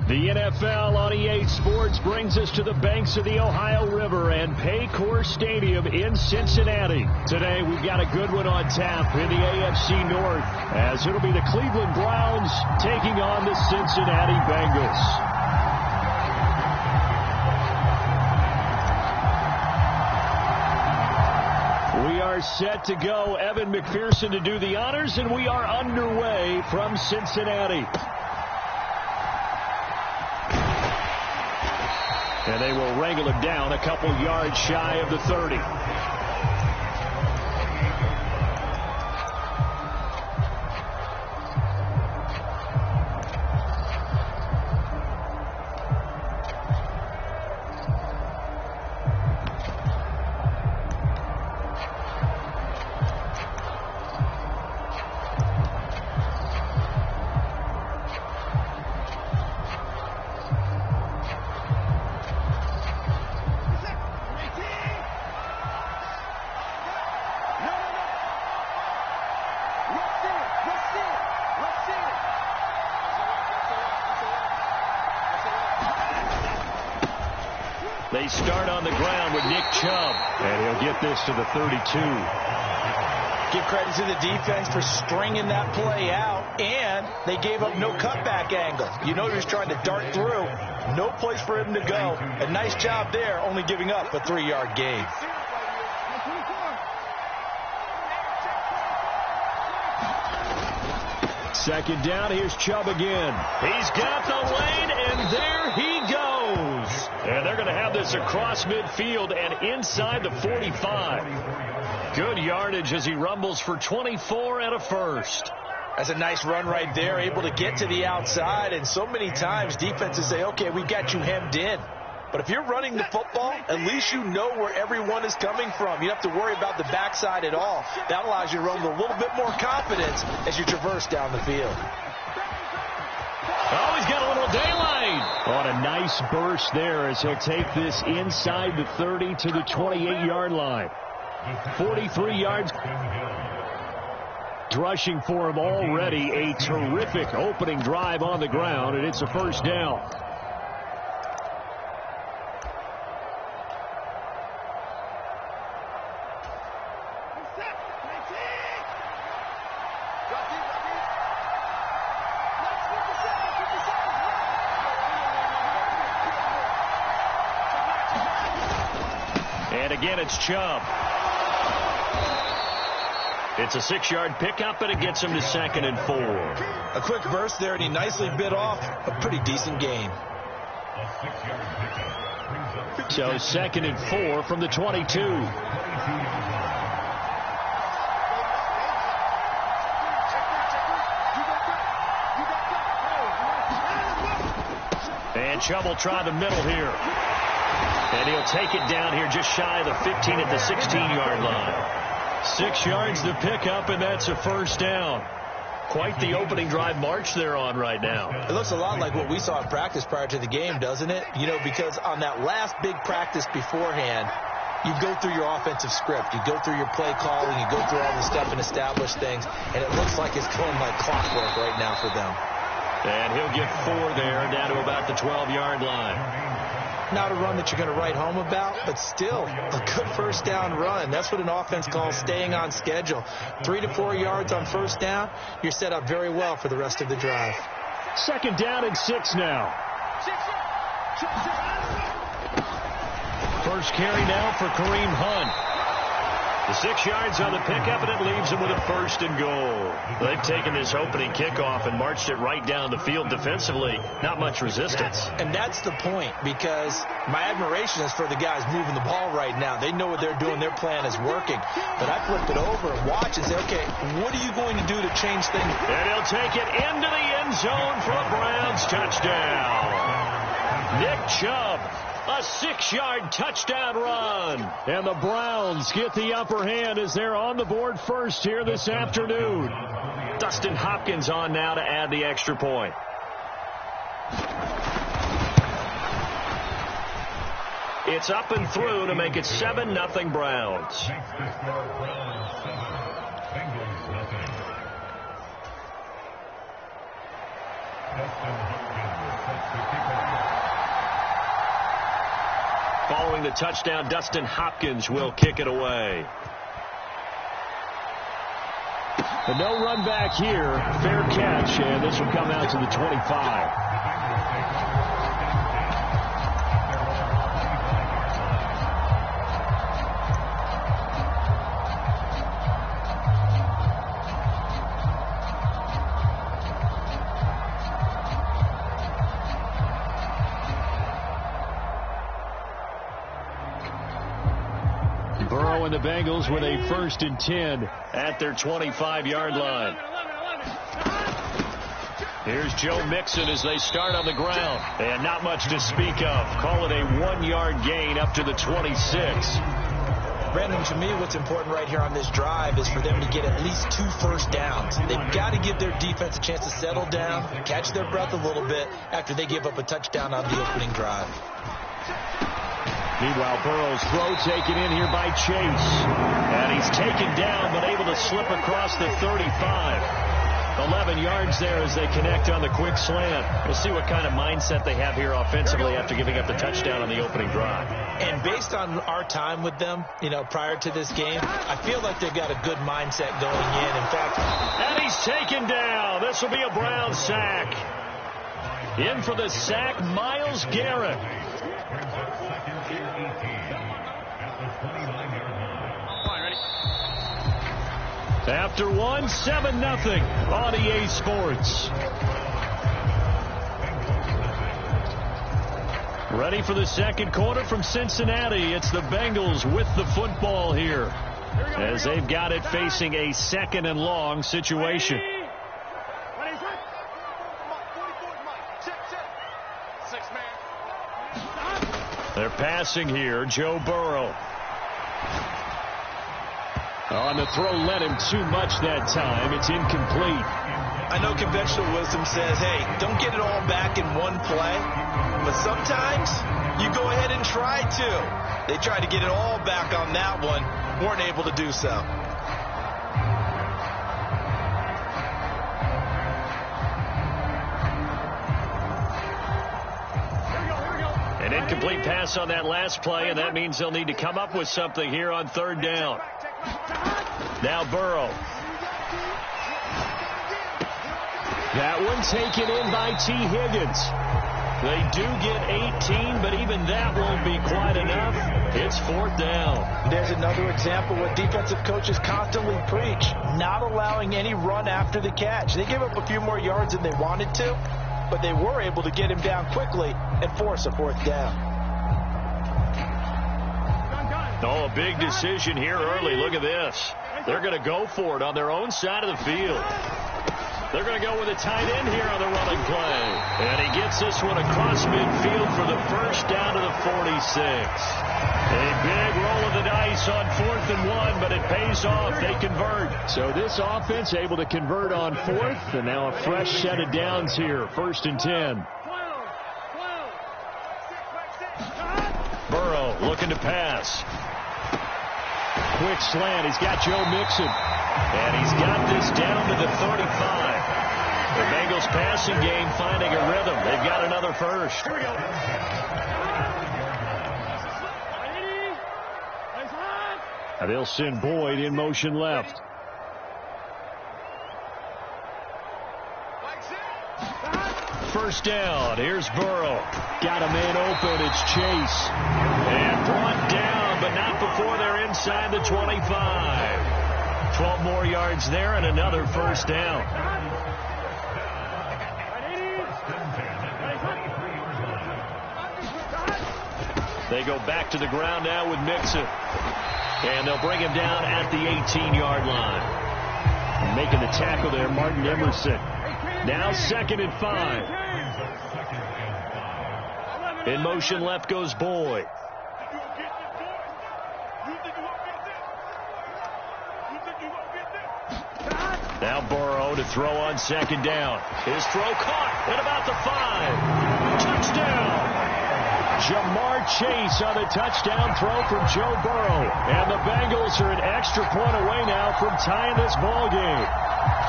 The NFL on EA Sports brings us to the banks of the Ohio River and Paycor Stadium in Cincinnati. Today, we've got a good one on tap in the AFC North, as it'll be the Cleveland Browns taking on the Cincinnati Bengals. We are set to go. Evan McPherson to do the honors, and we are underway from Cincinnati. And they will wrangle him down a couple yards shy of the 30. They start on the ground with Nick Chubb, and he'll get this to the 32. Give credit to the defense for stringing that play out, and they gave up no cutback angle. You know he was trying to dart through. No place for him to go. A nice job there, only giving up a 3-yard gain. Second down, here's Chubb again. He's got the lane, and there he goes. And they're going to have this across midfield and inside the 45. Good yardage as he rumbles for 24 and a first. That's a nice run right there, able to get to the outside. And so many times defenses say, okay, we've got you hemmed in. But if you're running the football, at least you know where everyone is coming from. You don't have to worry about the backside at all. That allows you to run with a little bit more confidence as you traverse down the field. Oh, he's got a little daylight. On a nice burst there as he'll take this inside the 30 to the 28-yard line. 43 yards. Rushing for him already. A terrific opening drive on the ground, and it's a first down. And again, it's Chubb. It's a 6-yard pickup, and it gets him to 2nd and 4. A quick burst there, and he nicely bit off a pretty decent gain. So 2nd and 4 from the 22. And Chubb will try the middle here. And he'll take it down here just shy of the 15 at the 16-yard line. 6 yards to pick up, and that's a first down. Quite the opening drive march they're on right now. It looks a lot like what we saw in practice prior to the game, doesn't it? You know, because on that last big practice beforehand, you go through your offensive script. You go through your play calling. You go through all the stuff and establish things. And it looks like it's going like clockwork right now for them. And he'll get 4 there, down to about the 12-yard line. Not a run that you're going to write home about, but still a good first down run. That's what an offense calls staying on schedule. 3 to 4 yards on first down, you're set up very well for the rest of the drive. 2nd down and 6 now. First carry now for Kareem Hunt. The 6 yards on the pickup, and it leaves him with a 1st and goal. They've taken this opening kickoff and marched it right down the field defensively. Not much resistance. And that's the point, because my admiration is for the guys moving the ball right now. They know what they're doing. Their plan is working. But I flip it over and watch and say, okay, what are you going to do to change things? And he'll take it into the end zone for a Browns touchdown. Nick Chubb. A 6-yard touchdown run. And the Browns get the upper hand as they're on the board first here this afternoon. Dustin Hopkins on now to add the extra point. It's up and through to make it 7-0 Browns. Following the touchdown, Dustin Hopkins will kick it away. But no run back here. Fair catch, and this will come out to the 25. Burrow and the Bengals with a 1st and 10 at their 25-yard line. Here's Joe Mixon as they start on the ground. And not much to speak of. Call it a 1-yard gain up to the 26. Brandon, to me, what's important right here on this drive is for them to get at least 2 first downs. They've got to give their defense a chance to settle down, catch their breath a little bit after they give up a touchdown on the opening drive. Meanwhile, Burrow's throw taken in here by Chase. And he's taken down, but able to slip across the 35. 11 yards there as they connect on the quick slant. We'll see what kind of mindset they have here offensively after giving up the touchdown on the opening drive. And based on our time with them, prior to this game, I feel like they've got a good mindset going in. In fact, and he's taken down. This will be a Brown sack. In for the sack, Myles Garrett. After one, 7-0 on EA Sports. Ready for the second quarter from Cincinnati. It's the Bengals with the football here as they've got it facing a 2nd and long situation. They're passing here. Joe Burrow. On the throw, led him too much that time. It's incomplete. I know conventional wisdom says, hey, don't get it all back in one play. But sometimes you go ahead and try to. They tried to get it all back on that one. Weren't able to do so. An incomplete pass on that last play, and that means they'll need to come up with something here on 3rd down. Now Burrow. That one taken in by T. Higgins. They do get 18, but even that won't be quite enough. It's 4th down. There's another example what defensive coaches constantly preach, not allowing any run after the catch. They gave up a few more yards than they wanted to, but they were able to get him down quickly and force a 4th down. Oh, a big decision here early. Look at this. They're going to go for it on their own side of the field. They're going to go with a tight end here on the running play. And he gets this one across midfield for the 1st down to the 46. A big roll of the dice on 4th and 1, but it pays off. They convert. So this offense able to convert on 4th, and now a fresh set of downs here. 1st and 10. Burrow looking to pass. Quick slant. He's got Joe Mixon. And he's got this down to the 35. The Bengals passing game finding a rhythm. They've got another first. Here we go. And they'll send Boyd in motion left. First down. Here's Burrow. Got a man open. It's Chase. And brought down, but not before they're inside the 25. 12 more yards there and another 1st down. They go back to the ground now with Mixon. And they'll bring him down at the 18-yard line. Making the tackle there, Martin Emerson. Now 2nd and 5. In motion left goes Boyd. Now Burrow to throw on 2nd down. His throw caught at about the 5. Touchdown! Jamar Chase on a touchdown throw from Joe Burrow. And the Bengals are an extra point away now from tying this ball game.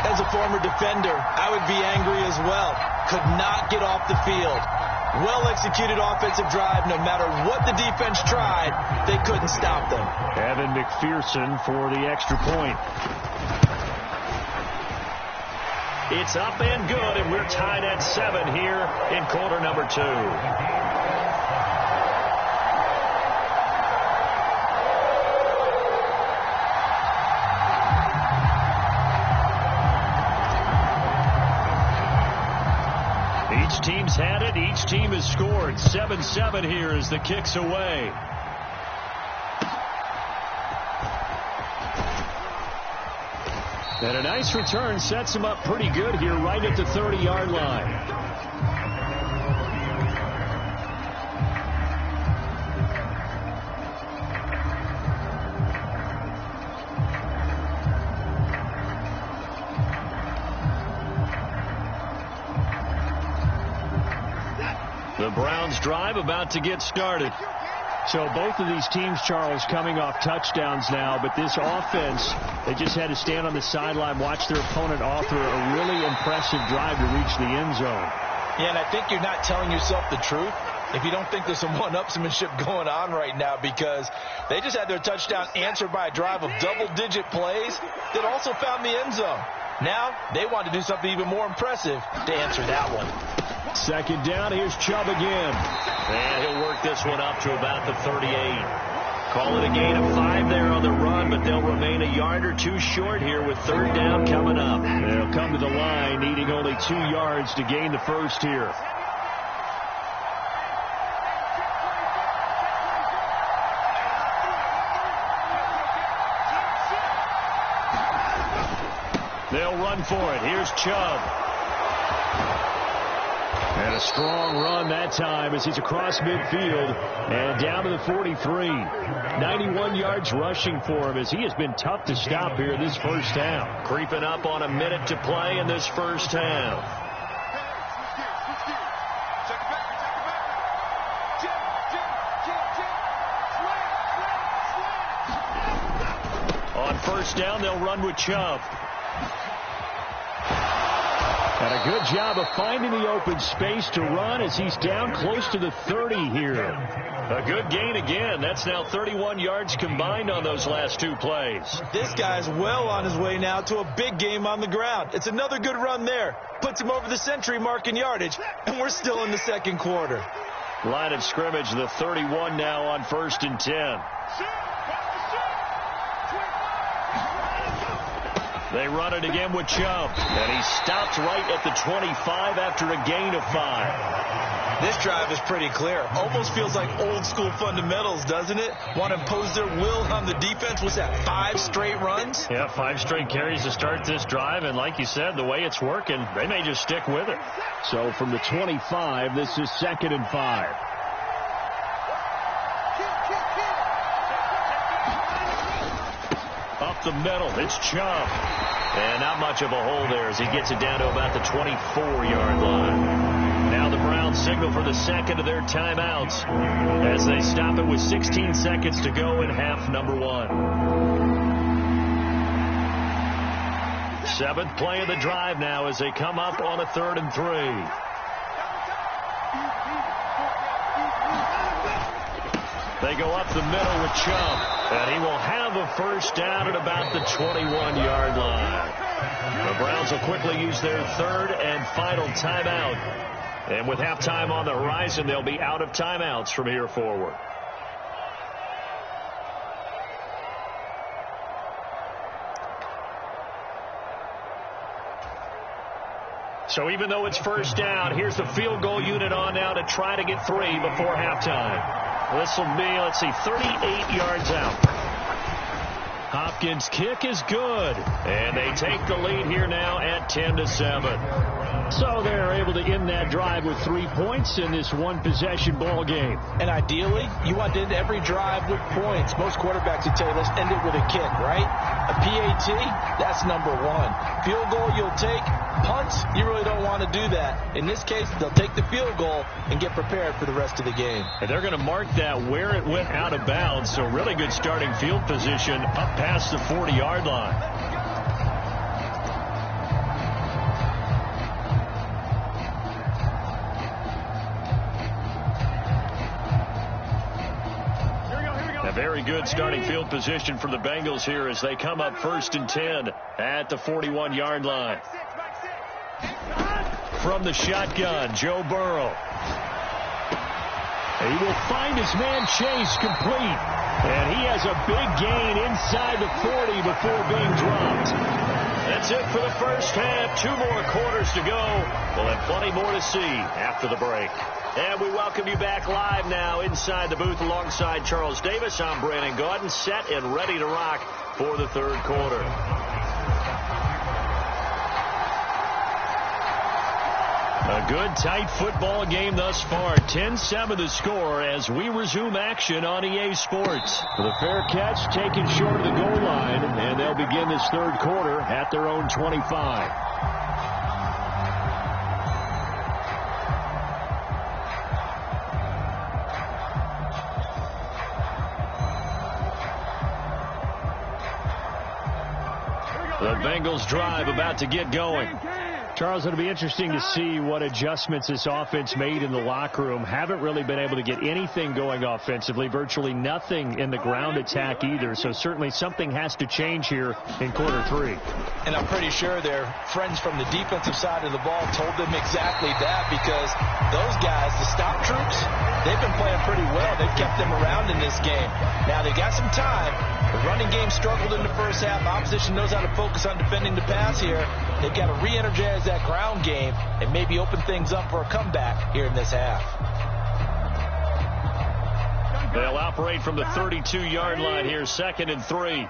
As a former defender, I would be angry as well. could not get off the field. Well-executed offensive drive. No matter what the defense tried, they couldn't stop them. Evan McPherson for the extra point. It's up and good, and we're tied at 7 here in quarter number 2. Each team's had it. Each team has scored. 7-7 here as the kick's away. And a nice return sets him up pretty good here right at the 30-yard line. The Browns drive about to get started. So both of these teams, Charles, coming off touchdowns now, but this offense, they just had to stand on the sideline, watch their opponent author a really impressive drive to reach the end zone. Yeah, and I think you're not telling yourself the truth if you don't think there's some one-upsmanship going on right now, because they just had their touchdown answered by a drive of double-digit plays that also found the end zone. Now they want to do something even more impressive to answer that one. Second down, here's Chubb again. And he'll work this one up to about the 38. Call it a gain of 5 there on the run, but they'll remain a yard or 2 short here with third down coming up. They'll come to the line needing only 2 yards to gain the first here. They'll run for it. Here's Chubb. And a strong run that time as he's across midfield and down to the 43. 91 yards rushing for him as he has been tough to stop here this first half. Creeping up on a minute to play in this first half. On first down, they'll run with Chubb. And a good job of finding the open space to run as he's down close to the 30 here. A good gain again. That's now 31 yards combined on those last 2 plays. This guy's well on his way now to a big game on the ground. It's another good run there. Puts him over the century mark in yardage, and we're still in the second quarter. Line of scrimmage, the 31 now on 1st and 10. They run it again with Chubb. And he stopped right at the 25 after a gain of 5. This drive is pretty clear. Almost feels like old school fundamentals, doesn't it? Want to impose their will on the defense. Was that 5 straight runs? Yeah, 5 straight carries to start this drive. And like you said, the way it's working, they may just stick with it. So from the 25, this is 2nd and 5. Up the middle, it's Chubb. And not much of a hole there as he gets it down to about the 24-yard line. Now the Browns signal for the second of their timeouts as they stop it with 16 seconds to go in half number 1. 7th play of the drive now as they come up on a 3rd and 3. They go up the middle with Chubb. And he will have a first down at about the 21-yard line. The Browns will quickly use their 3rd and final timeout. And with halftime on the horizon, they'll be out of timeouts from here forward. So even though it's first down, here's the field goal unit on now to try to get 3 before halftime. This will be, 38 yards out. Hopkins' kick is good. And they take the lead here now at 10-7. So they're able to end that drive with 3 points in this one-possession ball game. And ideally, you want to end every drive with points. Most quarterbacks would tell you, let's end it with a kick, right? A PAT, that's number 1. Field goal you'll take. Punts, you really don't want to do that. In this case, they'll take the field goal and get prepared for the rest of the game. And they're going to mark that where it went out of bounds. So really good starting field position up past the 40-yard line. Very good starting field position for the Bengals here as they come up 1st and 10 at the 41-yard line. From the shotgun, Joe Burrow. He will find his man Chase complete. And he has a big gain inside the 40 before being dropped. That's it for the first half. 2 more quarters to go. We'll have plenty more to see after the break. And we welcome you back live now inside the booth alongside Charles Davis. I'm Brandon Gaudin, set and ready to rock for the third quarter. A good, tight football game thus far. 10-7 the score as we resume action on EA Sports. The fair catch taken short of the goal line, and they'll begin this third quarter at their own 25. The Bengals drive about to get going. Charles, it'll be interesting to see what adjustments this offense made in the locker room. Haven't really been able to get anything going offensively, virtually nothing in the ground attack either. So certainly something has to change here in quarter 3. And I'm pretty sure their friends from the defensive side of the ball told them exactly that, because those guys, the stop troops, they've been playing pretty well. They've kept them around in this game. Now they've got some time. The running game struggled in the first half. Opposition knows how to focus on defending the pass here. They've got to re-energize that ground game and maybe open things up for a comeback here in this half. They'll operate from the 32-yard line here, 2nd and 3.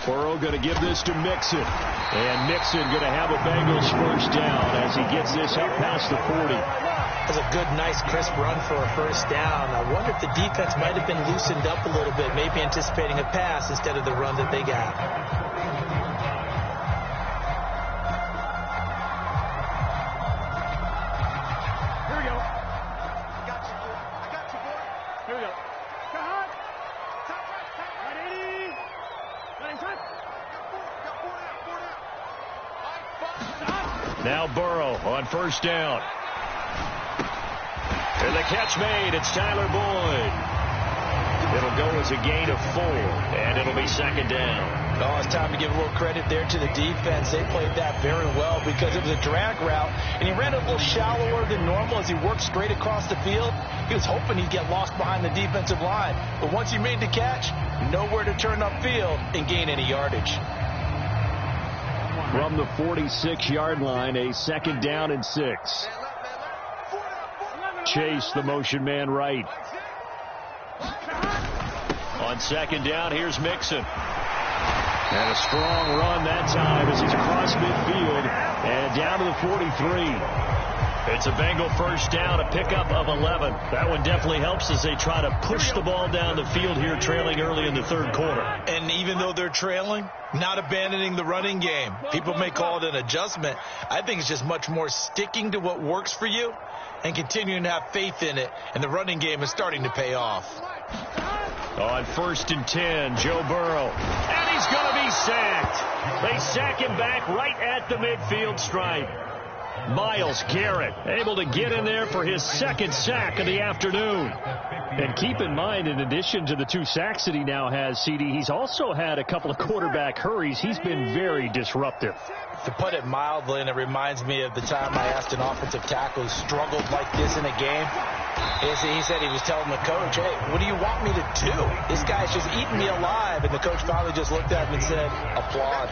Burrow going to give this to Mixon. And Mixon going to have a Bengals first down as he gets this up past the 40. That's a good, nice, crisp run for a first down. I wonder if the defense might have been loosened up a little bit, maybe anticipating a pass instead of the run that they got. Here we go. I got you, boy. Here we go. Cut. Right 80. Running cut. Got four down. Now Burrow on first down. And the catch made. It's Tyler Boyd. It'll go as a gain of 4, and it'll be 2nd down. Oh, it's time to give a little credit there to the defense. They played that very well because it was a drag route, and he ran a little shallower than normal as he worked straight across the field. He was hoping he'd get lost behind the defensive line, but once he made the catch, nowhere to turn upfield and gain any yardage. From the 46-yard line, a 2nd down and 6. Chase, the motion man right. On 2nd down, here's Mixon. And a strong run that time as he's across midfield and down to the 43. It's a Bengal first down, a pickup of 11. That one definitely helps as they try to push the ball down the field here, trailing early in the third quarter. And even though they're trailing, not abandoning the running game. People may call it an adjustment. I think it's just much more sticking to what works for you and continuing to have faith in it. And the running game is starting to pay off. On 1st and 10, Joe Burrow. And he's going to be sacked. They sack him back right at the midfield stripe. Myles Garrett able to get in there for his 2nd sack of the afternoon. And keep in mind, in addition to the 2 sacks that he now has, CD, he's also had a couple of quarterback hurries. He's been very disruptive. To put it mildly, and it reminds me of the time I asked an offensive tackle who struggled like this in a game. He said he was telling the coach, hey, what do you want me to do? This guy's just eating me alive. And the coach finally just looked at him and said, applaud.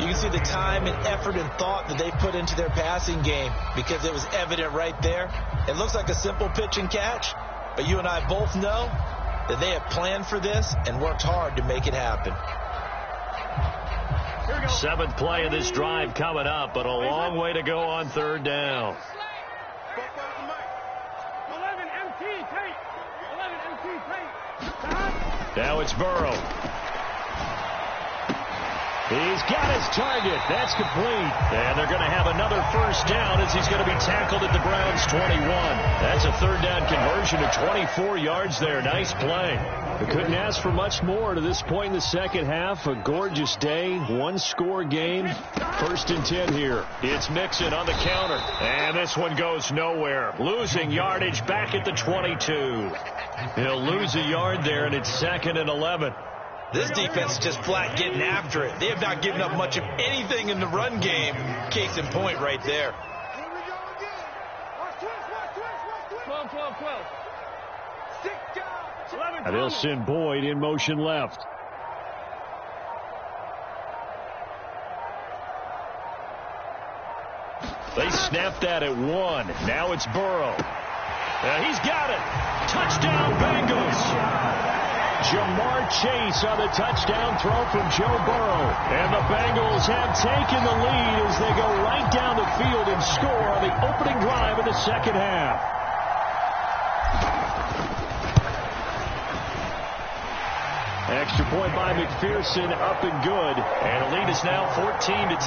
You can see the time and effort and thought that they put into their passing game because it was evident right there. It looks like a simple pitch and catch, but you and I both know that they have planned for this and worked hard to make it happen. 7th play of this drive coming up, but a long way to go on 3rd down. 11 MT tape. Now it's Burrow. He's got his target. That's complete. And they're going to have another first down as he's going to be tackled at the Browns' 21. That's a 3rd down conversion of 24 yards there. Nice play. We couldn't ask for much more to this point in the second half. A gorgeous day, one-score game. 1st and 10 here. It's Mixon on the counter. And this one goes nowhere. Losing yardage back at the 22. He'll lose a yard there, and it's 2nd and 11. This defense is just flat getting after it. They have not given up much of anything in the run game. Case in point right there. 12. And they'll send Boyd in motion left. They snapped that at 1. Now it's Burrow. He's got it. Touchdown, Bengals. Jamar Chase on the touchdown throw from Joe Burrow. And the Bengals have taken the lead as they go right down the field and score on the opening drive of the second half. Extra point by McPherson, up and good. And the lead is now 14-10.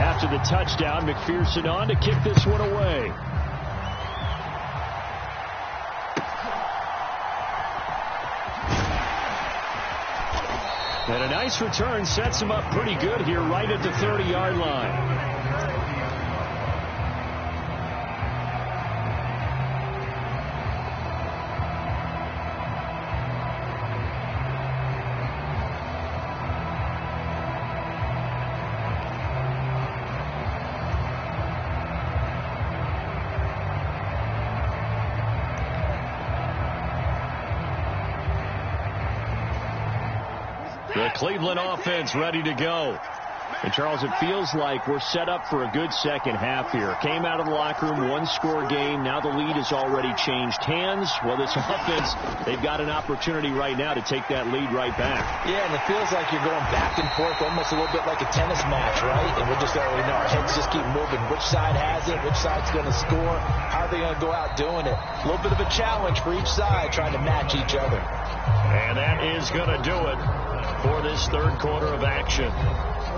After the touchdown, McPherson on to kick this one away. And a nice return sets him up pretty good here right at the 30-yard line. The Cleveland offense ready to go. And, Charles, it feels like we're set up for a good second half here. Came out of the locker room, one-score game. Now the lead has already changed hands. Well, this offense, they've got an opportunity right now to take that lead right back. Yeah, and it feels like you're going back and forth almost a little bit like a tennis match, right? And we just already know our heads just keep moving. Which side has it? Which side's going to score? How are they going to go out doing it? A little bit of a challenge for each side trying to match each other. And that is going to do it for this third quarter of action.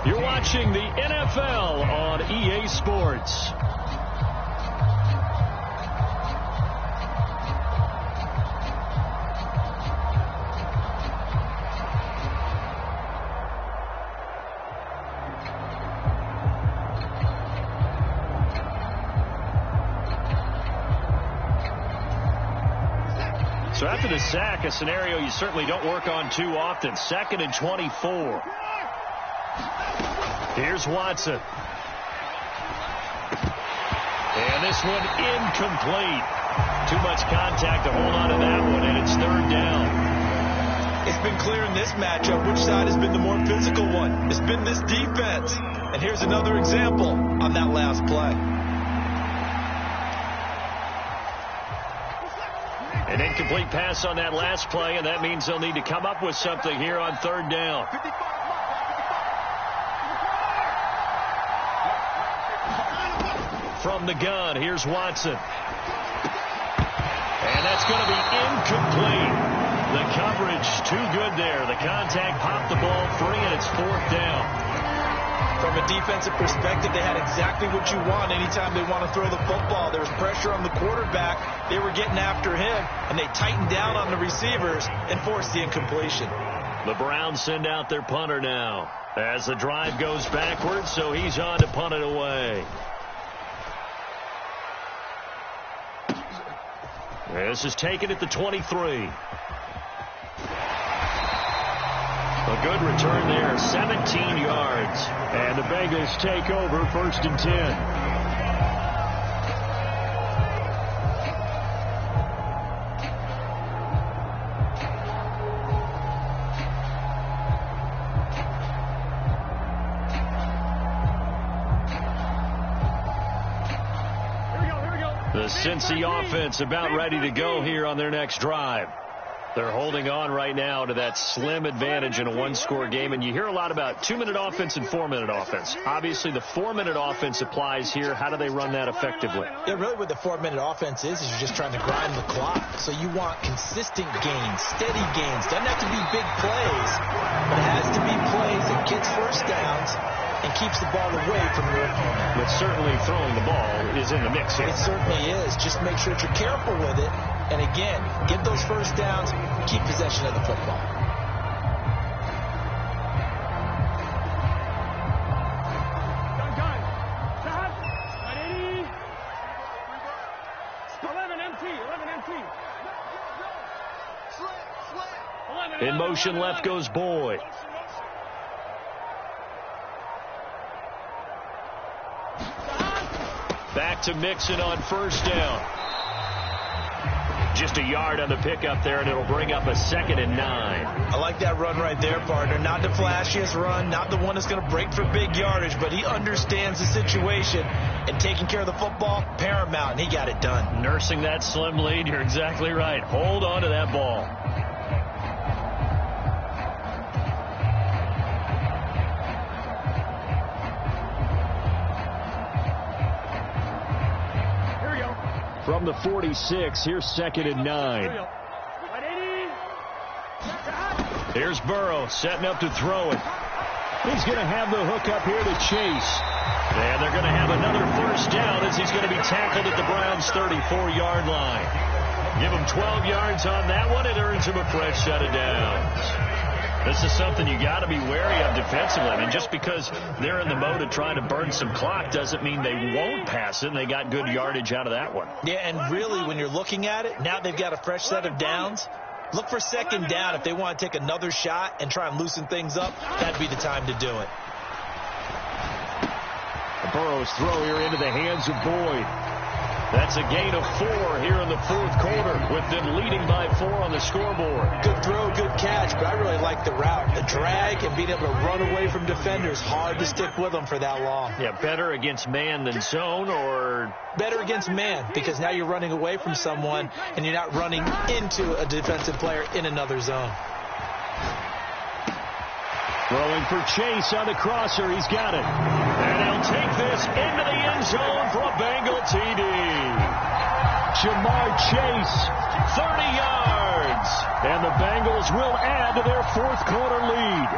You're watching the NFL on EA Sports. So after the sack, a scenario you certainly don't work on too often. 2nd and 24. Here's Watson. And this one incomplete. Too much contact to hold on to that one, and it's 3rd down. It's been clear in this matchup which side has been the more physical one. It's been this defense. And here's another example on that last play. An incomplete pass on that last play, and that means they'll need to come up with something here on 3rd down. From the gun, here's Watson. And that's going to be incomplete. The coverage too good there. The contact popped the ball free, and it's 4th down. From a defensive perspective, they had exactly what you want anytime they want to throw the football. There was pressure on the quarterback. They were getting after him, and they tightened down on the receivers and forced the incompletion. The Browns send out their punter now as the drive goes backwards, so he's on to punt it away. This is taken at the 23. A good return there, 17 yards. And the Bengals take over 1st and 10. The Cincy offense about ready to go here on their next drive. They're holding on right now to that slim advantage in a one-score game. And you hear a lot about 2-minute offense and 4-minute offense. Obviously, the 4-minute offense applies here. How do they run that effectively? Yeah, really what the 4-minute offense is you're just trying to grind the clock. So you want consistent gains, steady gains. Doesn't have to be big plays, but it has to be plays that gets first downs and keeps the ball away from your opponent. But certainly throwing the ball is in the mix here. It certainly is. Just make sure that you're careful with it. And again, get those first downs, keep possession of the football. Gun. Stop. 180. 11 MT. In motion left goes Boyd. Back to Mixon on first down. Just a yard on the pickup there, and it'll bring up a 2nd and 9. I like that run right there, partner. Not the flashiest run, not the one that's going to break for big yardage, but he understands the situation, and taking care of the football, paramount, and he got it done. Nursing that slim lead, you're exactly right. Hold on to that ball. From the 46, here's 2nd and 9. Here's Burrow setting up to throw it. He's going to have the hook up here to Chase. And they're going to have another first down as he's going to be tackled at the Browns' 34-yard line. Give him 12 yards on that one. It earns him a fresh set of downs. This is something you got to be wary of defensively. I mean, just because they're in the mode of trying to burn some clock doesn't mean they won't pass it, and they got good yardage out of that one. Yeah, and really, when you're looking at it, now they've got a fresh set of downs. Look for 2nd down. If they want to take another shot and try and loosen things up, that'd be the time to do it. Burrow's throw here into the hands of Boyd. That's a gain of 4 here in the 4th quarter, with them leading by 4 on the scoreboard. Good throw, good catch, but I really like the route. The drag and being able to run away from defenders, hard to stick with them for that long. Yeah, better against man than zone, or? Better against man, because now you're running away from someone and you're not running into a defensive player in another zone. Throwing for Chase on the crosser. He's got it. And he'll take this into the end zone for a Bengal TD. Jamar Chase, 30 yards. And the Bengals will add to their 4th quarter lead.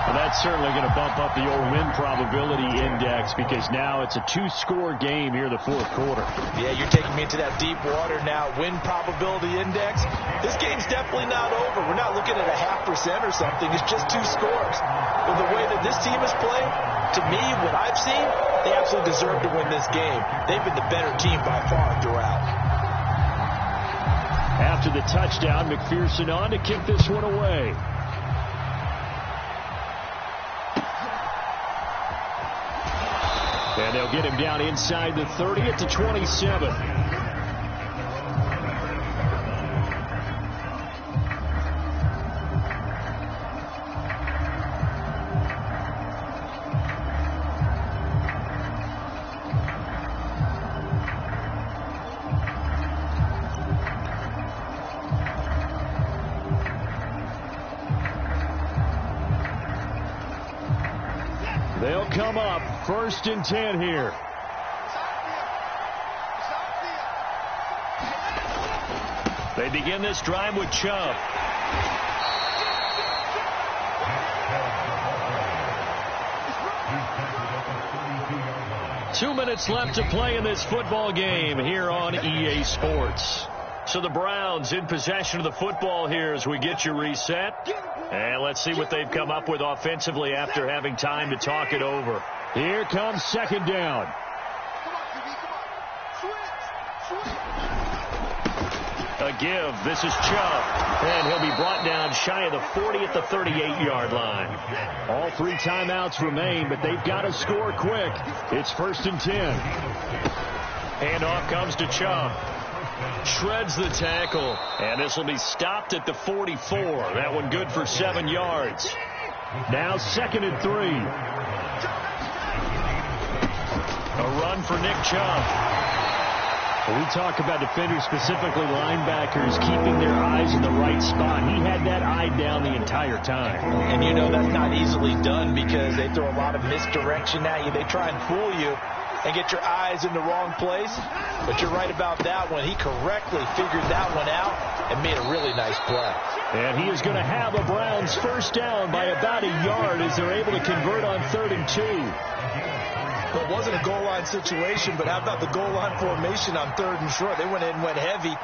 Well, that's certainly going to bump up the old win probability index, because now it's a 2-score game here in the 4th quarter. Yeah, you're taking me into that deep water now. Win probability index. This game's definitely not over. We're not looking at a 0.5% or something. It's just 2 scores. With the way that this team has played, to me, what I've seen, they absolutely deserve to win this game. They've been the better team by far throughout. After the touchdown, McPherson on to kick this one away. And they'll get him down inside the 30 at the 27. They'll come up 1st and 10 here. They begin this drive with Chubb. Two minutes left to play in this football game here on EA Sports. So the Browns in possession of the football here as we get you reset. And let's see what they've come up with offensively after having time to talk it over. Here comes 2nd down. A give. This is Chubb. And he'll be brought down shy of the 40 at the 38-yard line. All 3 timeouts remain, but they've got to score quick. It's 1st and 10. Handoff comes to Chubb. Shreds the tackle, and this will be stopped at the 44. That one good for 7 yards. Now 2nd and 3. A run for Nick Chubb. When we talk about defenders, specifically linebackers, keeping their eyes in the right spot. He had that eye down the entire time. And you know that's not easily done because they throw a lot of misdirection at you. They try and fool you and get your eyes in the wrong place. But you're right about that one. He correctly figured that one out and made a really nice play. And he is going to have a Browns first down by about a yard as they're able to convert on 3rd and 2. Well, it wasn't a goal line situation, but how about the goal line formation on 3rd and short? They went in and went heavy.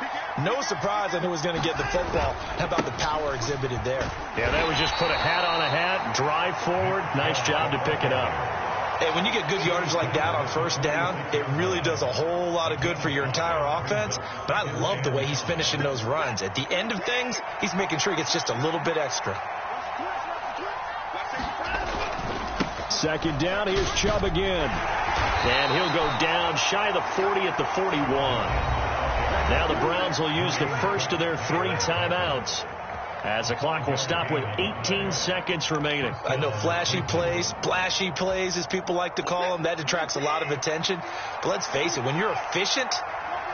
No surprise on who was going to get the football. How about the power exhibited there? Yeah, that was just put a hat on a hat, drive forward. Nice job to pick it up. Hey, when you get good yardage like that on first down, it really does a whole lot of good for your entire offense. But I love the way he's finishing those runs. At the end of things, he's making sure he gets just a little bit extra. 2nd down, here's Chubb again. And he'll go down shy of the 40 at the 41. Now the Browns will use the first of their 3 timeouts, as the clock will stop with 18 seconds remaining. I know flashy plays, splashy plays, as people like to call them, that attracts a lot of attention. But let's face it, when you're efficient,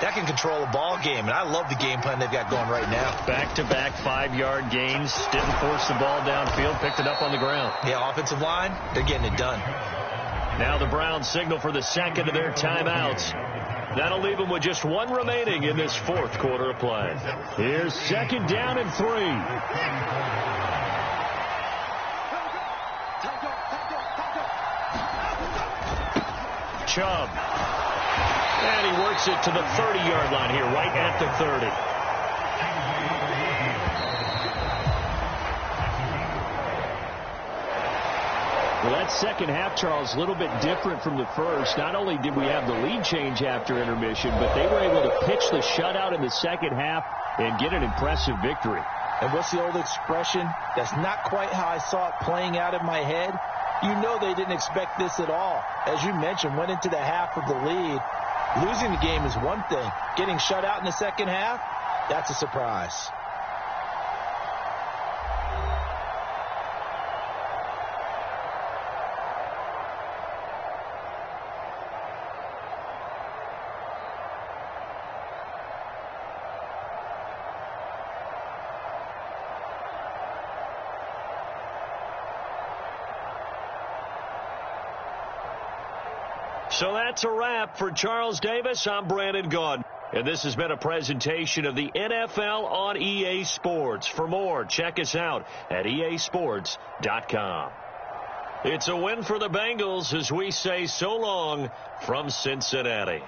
that can control a ball game. And I love the game plan they've got going right now. Back-to-back 5-yard gains. Didn't force the ball downfield. Picked it up on the ground. Yeah, offensive line, they're getting it done. Now the Browns signal for the second of their timeouts. That'll leave them with just 1 remaining in this 4th quarter of play. Here's 2nd down and 3. Chubb. And he works it to the 30-yard line here, right at the 30. Well, that second half, Charles, a little bit different from the first. Not only did we have the lead change after intermission, but they were able to pitch the shutout in the second half and get an impressive victory. And what's the old expression? That's not quite how I saw it playing out in my head. You know they didn't expect this at all. As you mentioned, went into the half with the lead. Losing the game is one thing. Getting shut out in the second half, that's a surprise. So that's a wrap for Charles Davis. I'm Brandon Gaudin. And this has been a presentation of the NFL on EA Sports. For more, check us out at easports.com. It's a win for the Bengals as we say so long from Cincinnati.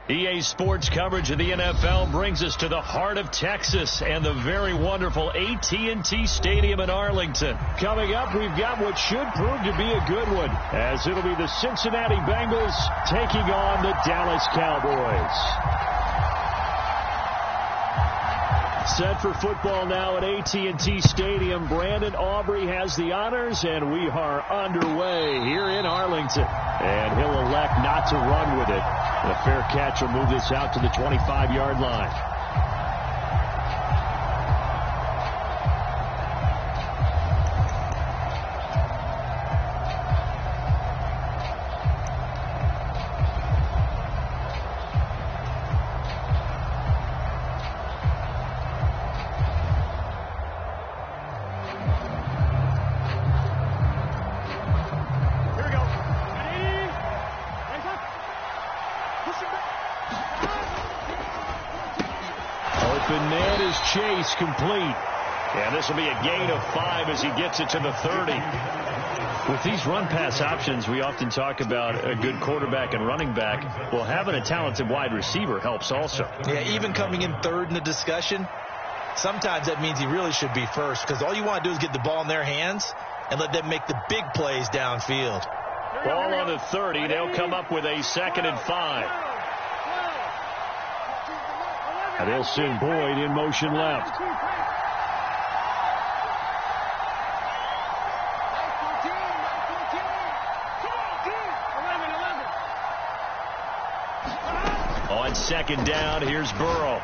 EA Sports coverage of the NFL brings us to the heart of Texas and the very wonderful AT&T Stadium in Arlington. Coming up, we've got what should prove to be a good one, as it'll be the Cincinnati Bengals taking on the Dallas Cowboys. Set for football now at AT&T Stadium. Brandon Aubrey has the honors, and we are underway here in Arlington. And he'll elect not to run with it. And a fair catch will move this out to the 25-yard line. Chase complete. And this will be a gain of 5 as he gets it to the 30. With these run-pass options, we often talk about a good quarterback and running back. Well, having a talented wide receiver helps also. Yeah, even coming in third in the discussion, sometimes that means he really should be first, because all you want to do is get the ball in their hands and let them make the big plays downfield. Ball on the 30. They'll come up with a 2nd and 5. And they'll send Boyd in motion left. On 2nd down, here's Burrow.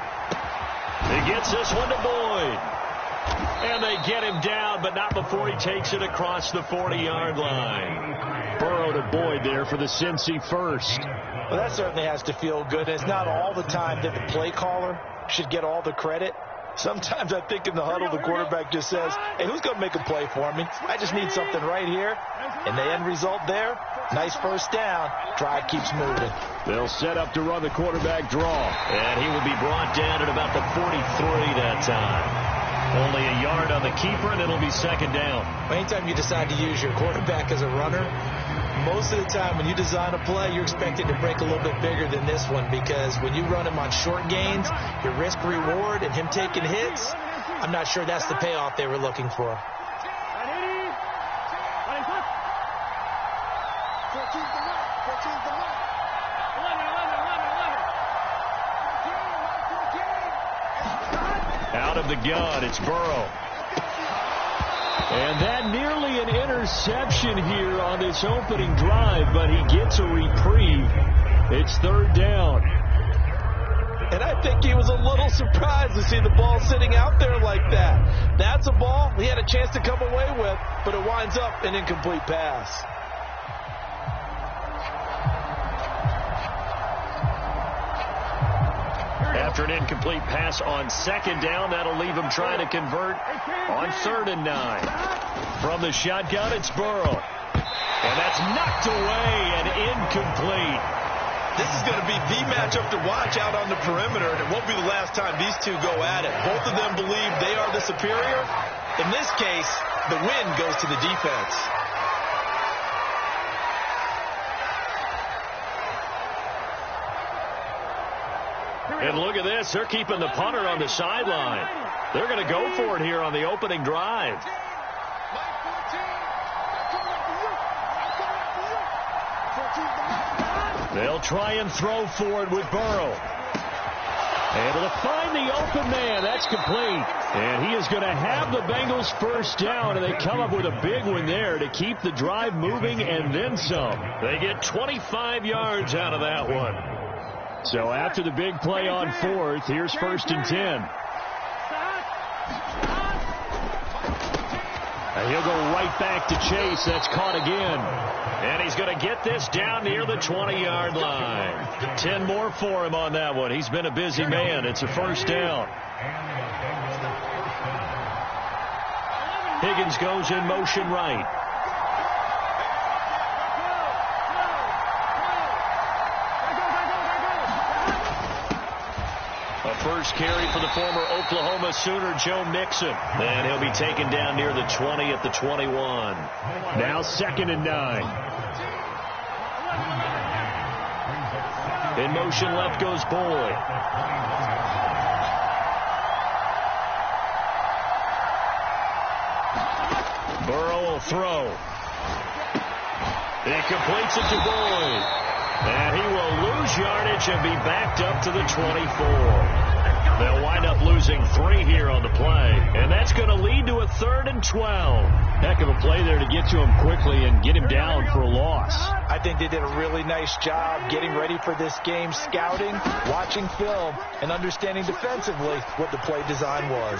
He gets this one to Boyd. And they get him down, but not before he takes it across the 40-yard line. Burrow to Boyd there for the Cincy first. Well, that certainly has to feel good. It's not all the time that the play caller should get all the credit. Sometimes I think in the huddle, the quarterback just says, hey, who's going to make a play for me? I just need something right here. And the end result there, nice first down. Drive keeps moving. They'll set up to run the quarterback draw. And he will be brought down at about the 43 that time. Only a yard on the keeper, and it'll be 2nd down. Anytime you decide to use your quarterback as a runner, most of the time when you design a play, you're expected to break a little bit bigger than this one, because when you run him on short gains, your risk-reward and him taking hits, I'm not sure that's the payoff they were looking for. Out of the gun, it's Burrow. And that nearly an interception here on this opening drive, but he gets a reprieve. It's 3rd down. And I think he was a little surprised to see the ball sitting out there like that. That's a ball he had a chance to come away with, but it winds up an incomplete pass. After an incomplete pass on 2nd down, that'll leave him trying to convert on 3rd and 9. From the shotgun, it's Burrow. And that's knocked away and incomplete. This is going to be the matchup to watch out on the perimeter, and it won't be the last time these two go at it. Both of them believe they are the superior. In this case, the win goes to the defense. And look at this. They're keeping the punter on the sideline. They're going to go for it here on the opening drive. They'll try and throw for it with Burrow. Able to find the open man. That's complete. And he is going to have the Bengals first down, and they come up with a big one there to keep the drive moving and then some. They get 25 yards out of that one. So after the big play on 4th, here's 1st and 10. And he'll go right back to Chase. That's caught again. And he's going to get this down near the 20-yard line. 10 more for him on that one. He's been a busy man. It's a 1st down. Higgins goes in motion right. First carry for the former Oklahoma Sooner, Joe Mixon. And he'll be taken down near the 20 at the 21. Now 2nd and 9. In motion left goes Boyd. Burrow will throw. He completes it to Boyd. And he will lose yardage and be backed up to the 24. They'll wind up losing 3 here on the play. And that's going to lead to a 3rd and 12. Heck of a play there to get to him quickly and get him down for a loss. I think they did a really nice job getting ready for this game, scouting, watching film, and understanding defensively what the play design was.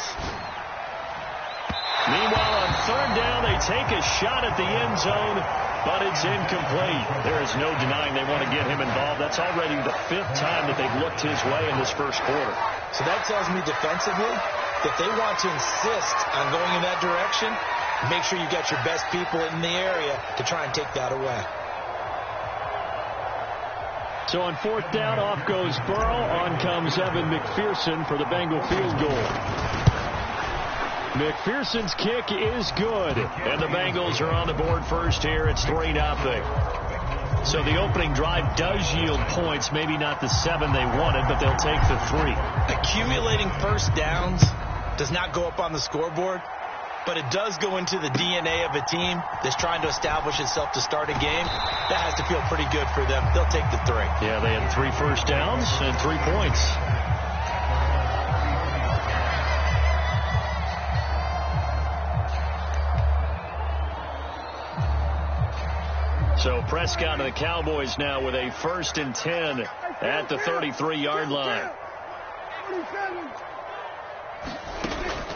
Meanwhile, on 3rd down, they take a shot at the end zone, but it's incomplete. There is no denying they want to get him involved. That's already the 5th time that they've looked his way in this first quarter. So that tells me defensively that they want to insist on going in that direction. Make sure you got your best people in the area to try and take that away. So on 4th down, off goes Burrow. On comes Evan McPherson for the Bengal field goal. McPherson's kick is good. And the Bengals are on the board first here. It's 3-0. So the opening drive does yield points. Maybe not the 7 they wanted, but they'll take the 3. Accumulating first downs does not go up on the scoreboard, but it does go into the DNA of a team that's trying to establish itself to start a game. That has to feel pretty good for them. They'll take the 3. Yeah, they had 3 first downs and 3 points. So Prescott and the Cowboys now with a 1st and 10 at the 33-yard line.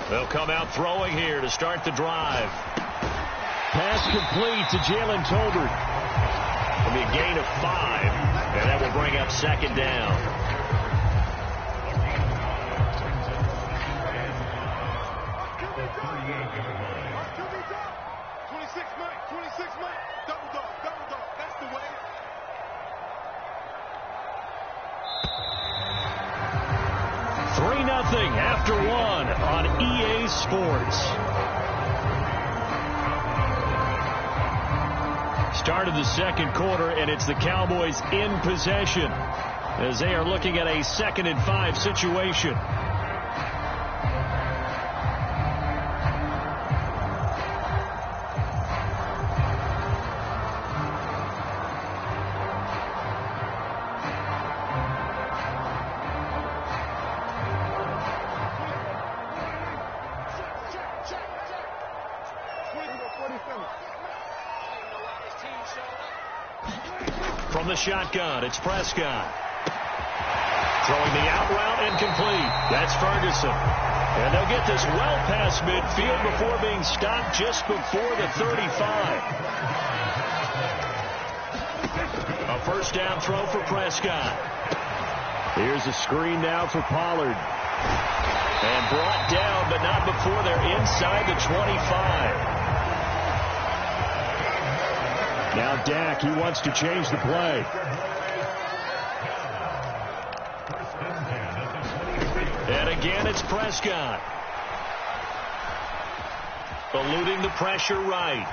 They'll come out throwing here to start the drive. Pass complete to Jalen Tolbert. It'll be a gain of 5, and that will bring up 2nd down. After 1 on EA Sports. Start of the 2nd quarter, and it's the Cowboys in possession as they are looking at a 2nd and 5 situation. From the shotgun, it's Prescott. Throwing the out route incomplete. That's Ferguson. And they'll get this well past midfield before being stopped just before the 35. A 1st down throw for Prescott. Here's a screen now for Pollard. And brought down, but not before they're inside the 25. Now Dak, he wants to change the play. And again, it's Prescott. Eluding the pressure right.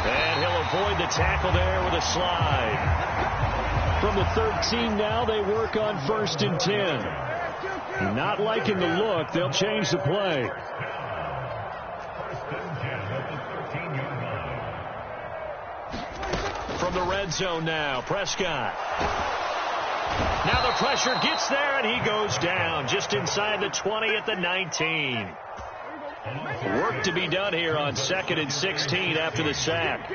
And he'll avoid the tackle there with a slide. From the 13 now, they work on 1st and 10. Not liking the look, they'll change the play. From the red zone now, Prescott. Now the pressure gets there, and he goes down just inside the 20 at the 19. Work to be done here on 2nd and 16 after the sack.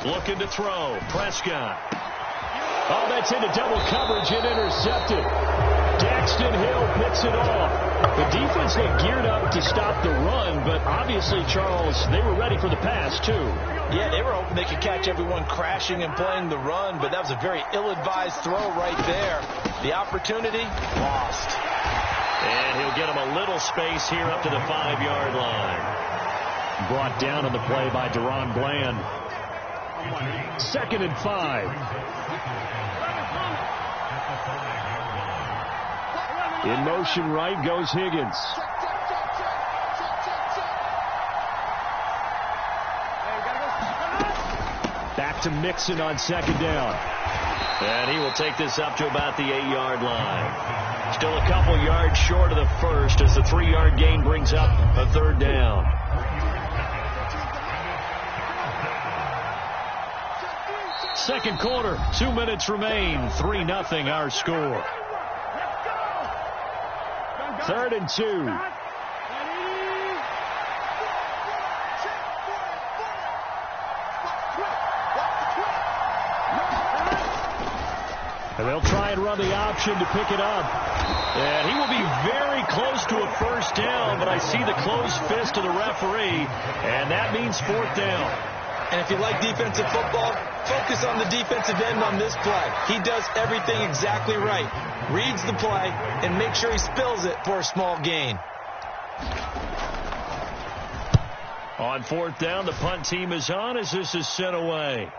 Looking to throw, Prescott. Oh, that's into double coverage and intercepted. Daxton Hill picks it off. The defense looked geared up to stop the run, but obviously, Charles, they were ready for the pass, too. Yeah, they were hoping they could catch everyone crashing and playing the run, but that was a very ill-advised throw right there. The opportunity, lost. And he'll get him a little space here up to the 5-yard line. Brought down on the play by Deron Bland. 2nd and 5. In motion right goes Higgins. Back to Mixon on second down. And he will take this up to about the 8-yard line. Still a couple yards short of the first as the 3-yard gain brings up a third down. Second quarter, 2 minutes remain. 3-0 our score. 3rd and 2. And they'll try and run the option to pick it up. And he will be very close to a first down, but I see the closed fist of the referee, and that means 4th down. And if you like defensive football, focus on the defensive end on this play. He does everything exactly right. Reads the play and makes sure he spills it for a small gain. On 4th down, the punt team is on as this is sent away.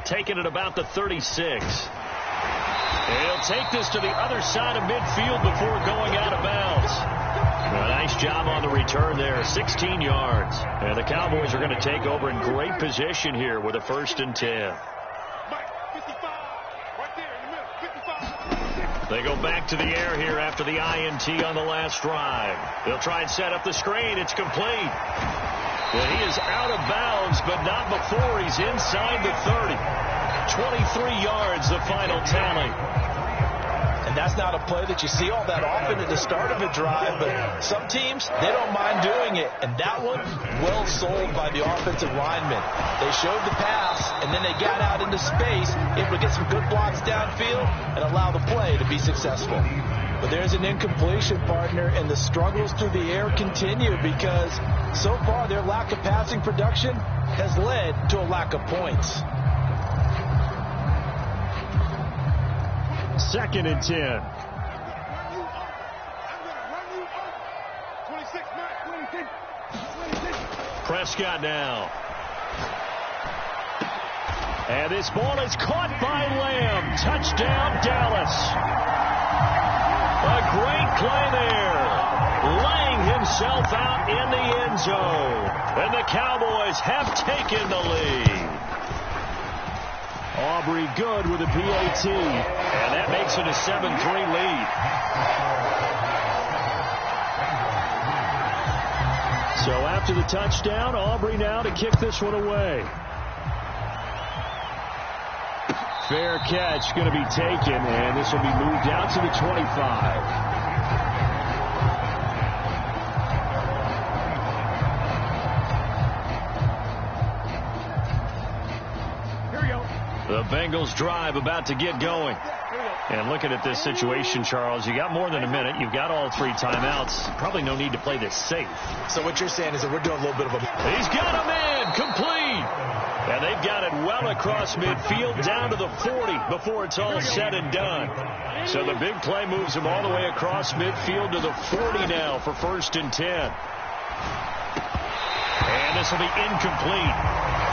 Taking it about the 36. He'll take this to the other side of midfield before going out of bounds. A nice job on the return there, 16 yards. And the Cowboys are going to take over in great position here with a 1st and 10. They go back to the air here after the INT on the last drive. They'll try and set up the screen. It's complete. And he is out of bounds, but not before he's inside the 30. 23 yards, the final tally. And that's not a play that you see all that often at the start of a drive, but some teams, they don't mind doing it. And that one, well sold by the offensive lineman. They showed the pass, and then they got out into space, able to get some good blocks downfield and allow the play to be successful. But there's an incompletion, partner, and the struggles through the air continue because so far their lack of passing production has led to a lack of points. 2nd and 10. Prescott now. And this ball is caught by Lamb. Touchdown, Dallas. A great play there. Laying himself out in the end zone. And the Cowboys have taken the lead. Aubrey good with a PAT. And that makes it a 7-3 lead. So after the touchdown, Aubrey now to kick this one away. Fair catch going to be taken, and this will be moved out to the 25. The Bengals drive about to get going. And looking at this situation, Charles, you got more than a minute. You've got all 3 timeouts. Probably no need to play this safe. So what you're saying is that we're doing a little bit of a... He's got him in. Complete. And they've got it well across midfield down to the 40 before it's all said and done. So the big play moves him all the way across midfield to the 40 now for 1st and 10. And this will be incomplete.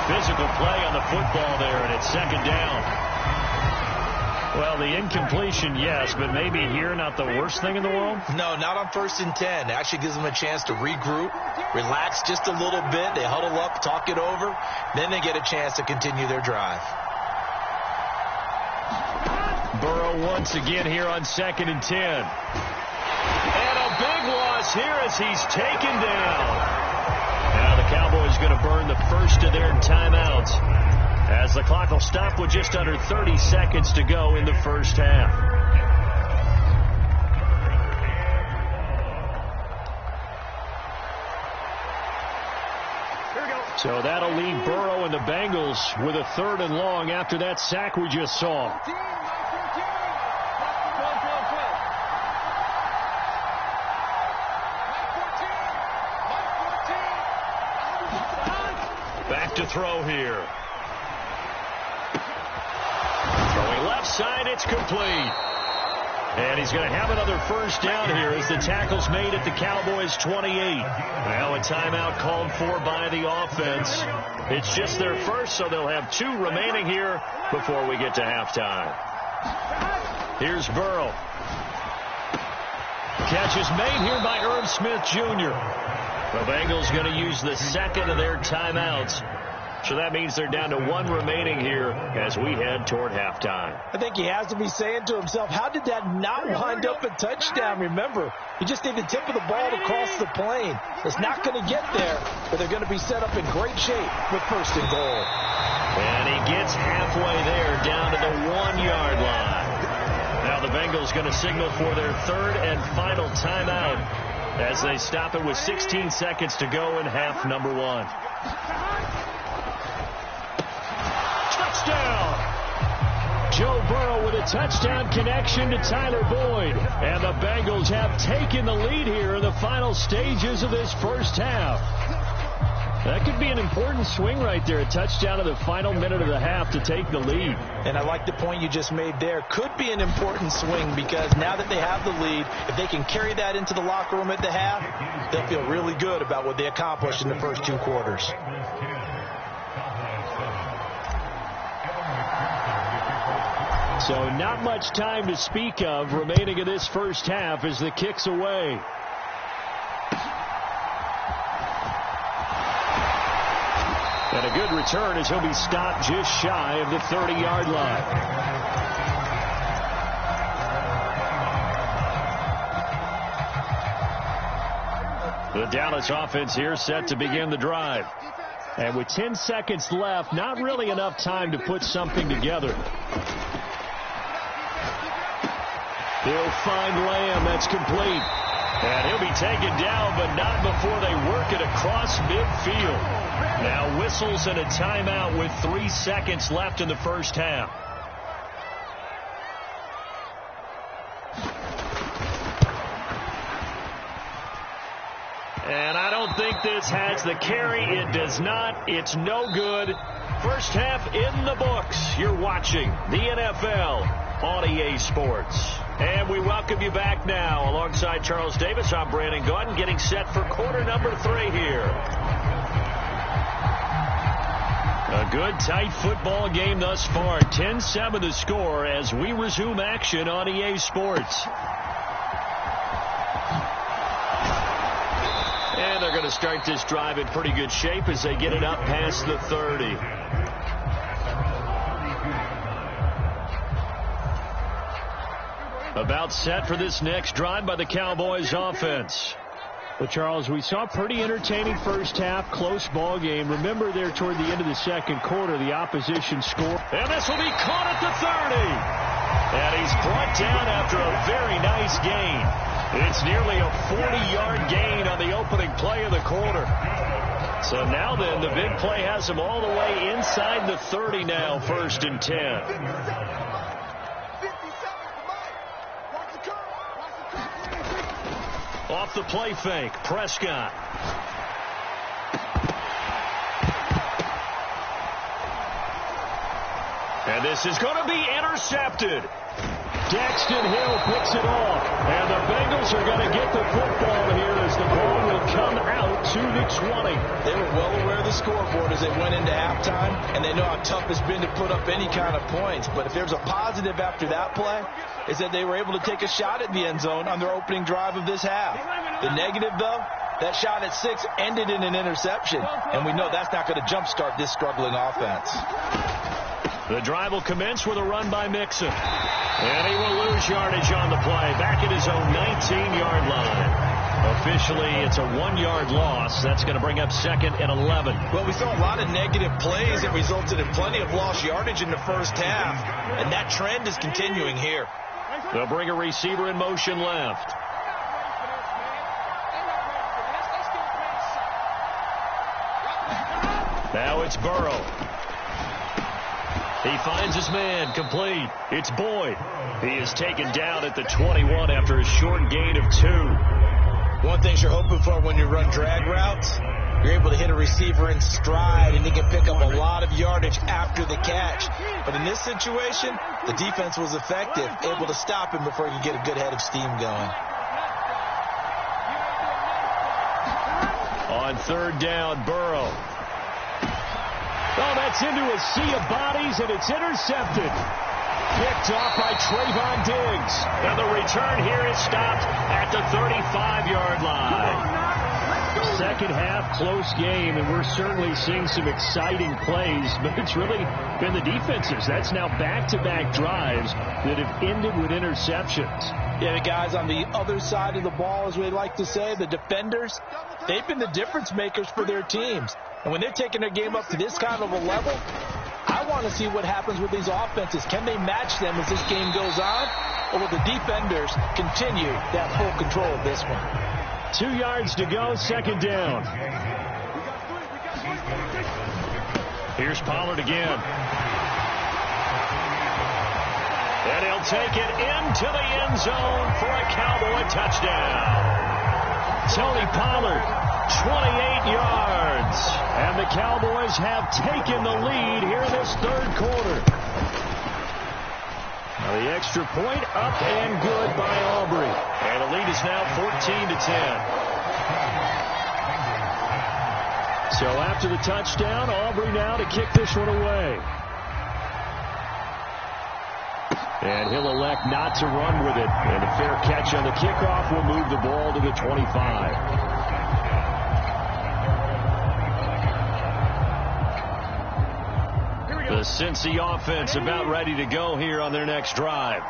Physical play on the football there, and it's 2nd down. Well, the incompletion, yes, but maybe here not the worst thing in the world? No, not on 1st and 10. It actually gives them a chance to regroup, relax just a little bit. They huddle up, talk it over. Then they get a chance to continue their drive. Burrow once again here on 2nd and 10. And a big loss here as he's taken down. Now the Cowboys going to burn the first of their timeouts as the clock will stop with just under 30 seconds to go in the first half. So that'll leave Burrow and the Bengals with a 3rd and long after that sack we just saw. Back to throw here. Throwing left side, it's complete. And he's going to have another first down here as the tackle's made at the Cowboys' 28. Now a timeout called for by the offense. It's just their first, so they'll have 2 remaining here before we get to halftime. Here's Burrow. Catch is made here by Irv Smith Jr. The Bengals going to use the second of their timeouts. So that means they're down to one remaining here as we head toward halftime. I think he has to be saying to himself, how did that not wind up a touchdown? Remember, you just need the tip of the ball to cross the plane. It's not going to get there, but they're going to be set up in great shape with first and goal. And he gets halfway there, down to the 1-yard line. Now the Bengals going to signal for their third and final timeout as they stop it with 16 seconds to go in half number 1. Touchdown! Joe Burrow with a touchdown connection to Tyler Boyd. And the Bengals have taken the lead here in the final stages of this first half. That could be an important swing right there. A touchdown in the final minute of the half to take the lead. And I like the point you just made there. Could be an important swing because now that they have the lead, if they can carry that into the locker room at the half, they'll feel really good about what they accomplished in the first 2 quarters. So not much time to speak of remaining in this first half as the kick's away. And a good return as he'll be stopped just shy of the 30-yard line. The Dallas offense here set to begin the drive. And with 10 seconds left, not really enough time to put something together. They'll find Lamb. That's complete. And he'll be taken down, but not before they work it across midfield. Now whistles and a timeout with 3 seconds left in the first half. And I don't think this has the carry. It does not. It's no good. First half in the books. You're watching the NFL on EA Sports. And we welcome you back now. Alongside Charles Davis, I'm Brandon Gaudin, getting set for quarter number 3 here. A good, tight football game thus far. 10-7 the score as we resume action on EA Sports. And they're going to start this drive in pretty good shape as they get it up past the 30. About set for this next drive by the Cowboys offense. Well, Charles, we saw a pretty entertaining first half, close ball game. Remember there toward the end of the second quarter, the opposition scored. And this will be caught at the 30. And he's brought down after a very nice gain. It's nearly a 40-yard gain on the opening play of the quarter. So now then, the big play has him all the way inside the 30 now, 1st and 10. Off the play fake, Prescott. And this is going to be intercepted. Daxton Hill picks it off. And the Bengals are going to get the football here as the ball will come out to the 20. They were well aware of the scoreboard as they went into halftime, and they know how tough it's been to put up any kind of points. But if there's a positive after that play, is that they were able to take a shot at the end zone on their opening drive of this half. The negative, though, that shot at 6 ended in an interception, and we know that's not going to jumpstart this struggling offense. The drive will commence with a run by Mixon. And he will lose yardage on the play, back at his own 19-yard line. Officially, it's a 1-yard loss. That's going to bring up 2nd and 11. Well, we saw a lot of negative plays that resulted in plenty of lost yardage in the first half, and that trend is continuing here. They'll bring a receiver in motion left. Now it's Burrow. He finds his man, complete. It's Boyd. He is taken down at the 21 after a short gain of 2. One thing you're hoping for when you run drag routes, you're able to hit a receiver in stride, and he can pick up a lot of yardage after the catch. But in this situation, the defense was effective, able to stop him before he could get a good head of steam going. On 3rd down, Burrow. Oh, that's into a sea of bodies, and it's intercepted. picked off by Trayvon Diggs. And the return here is stopped at the 35-yard line. Second half, close game, and we're certainly seeing some exciting plays, but it's really been the defenses. That's now back-to-back drives that have ended with interceptions. Yeah, the guys on the other side of the ball, as we like to say, the defenders, they've been the difference makers for their teams. And when they're taking their game up to this kind of a level, I want to see what happens with these offenses. Can they match them as this game goes on? Or will the defenders continue to have full control of this one? 2 yards to go, second down. Here's Pollard again. And he'll take it into the end zone for a Cowboy touchdown. Tony Pollard, 28 yards. And the Cowboys have taken the lead here in this third quarter. Now the extra point up and good by Aubrey. And the lead is now 14-10. So after the touchdown, Aubrey now to kick this one away. And he'll elect not to run with it. And a fair catch on the kickoff will move the ball to the 25. The Cincy offense about ready to go here on their next drive.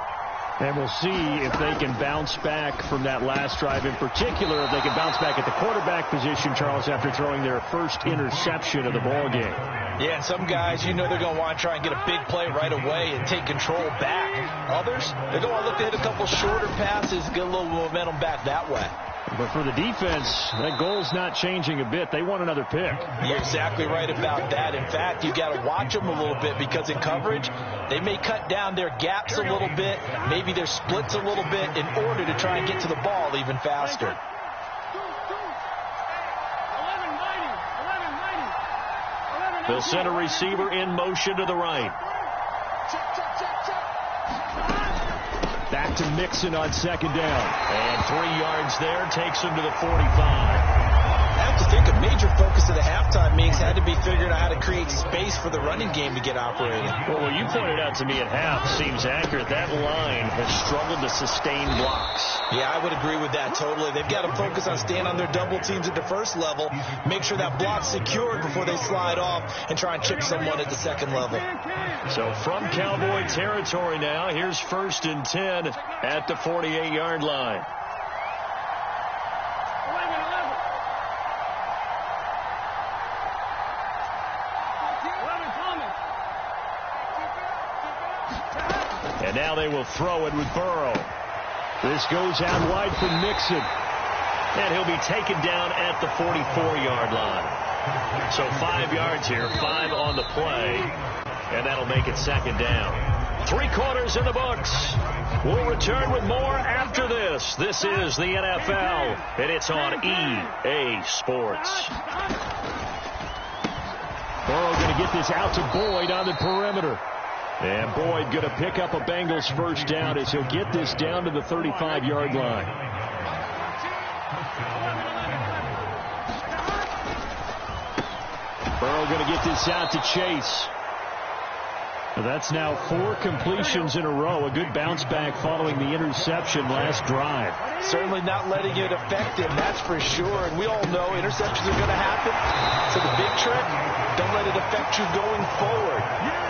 And we'll see if they can bounce back from that last drive. In particular, if they can bounce back at the quarterback position, Charles, after throwing their first interception of the ball game. Yeah, and some guys, you know they're going to want to try and get a big play right away and take control back. Others, they're going to want to look to hit a couple shorter passes, get a little momentum back that way. But for the defense, that goal's not changing a bit. They want another pick. You're exactly right about that. In fact, you got to watch them a little bit because in coverage, they may cut down their gaps a little bit, maybe their splits a little bit in order to try and get to the ball even faster. They'll send a receiver in motion to the right. Back to Mixon on second down. And 3 yards there takes him to the 45. I have to think a major focus of the halftime meetings had to be figuring out how to create space for the running game to get operating. Well, what you pointed out to me at half seems accurate. That line has struggled to sustain blocks. Yeah, I would agree with that totally. They've got to focus on staying on their double teams at the first level, make sure that block's secured before they slide off and try and chip someone at the second level. So from Cowboy territory now, here's 1st and 10 at the 48-yard line. And now they will throw it with Burrow. This goes out wide for Mixon. And he'll be taken down at the 44-yard line. So 5 yards here, 5 on the play. And that'll make it second down. 3 quarters in the books. We'll return with more after this. This is the NFL, and it's on EA Sports. Burrow going to get this out to Boyd on the perimeter. And Boyd going to pick up a Bengals first down as he'll get this down to the 35-yard line. Burrow going to get this out to Chase. That's now 4 completions in a row. A good bounce back following the interception last drive. Certainly not letting it affect him, that's for sure. And we all know interceptions are going to happen. So the big trick, don't let it affect you going forward.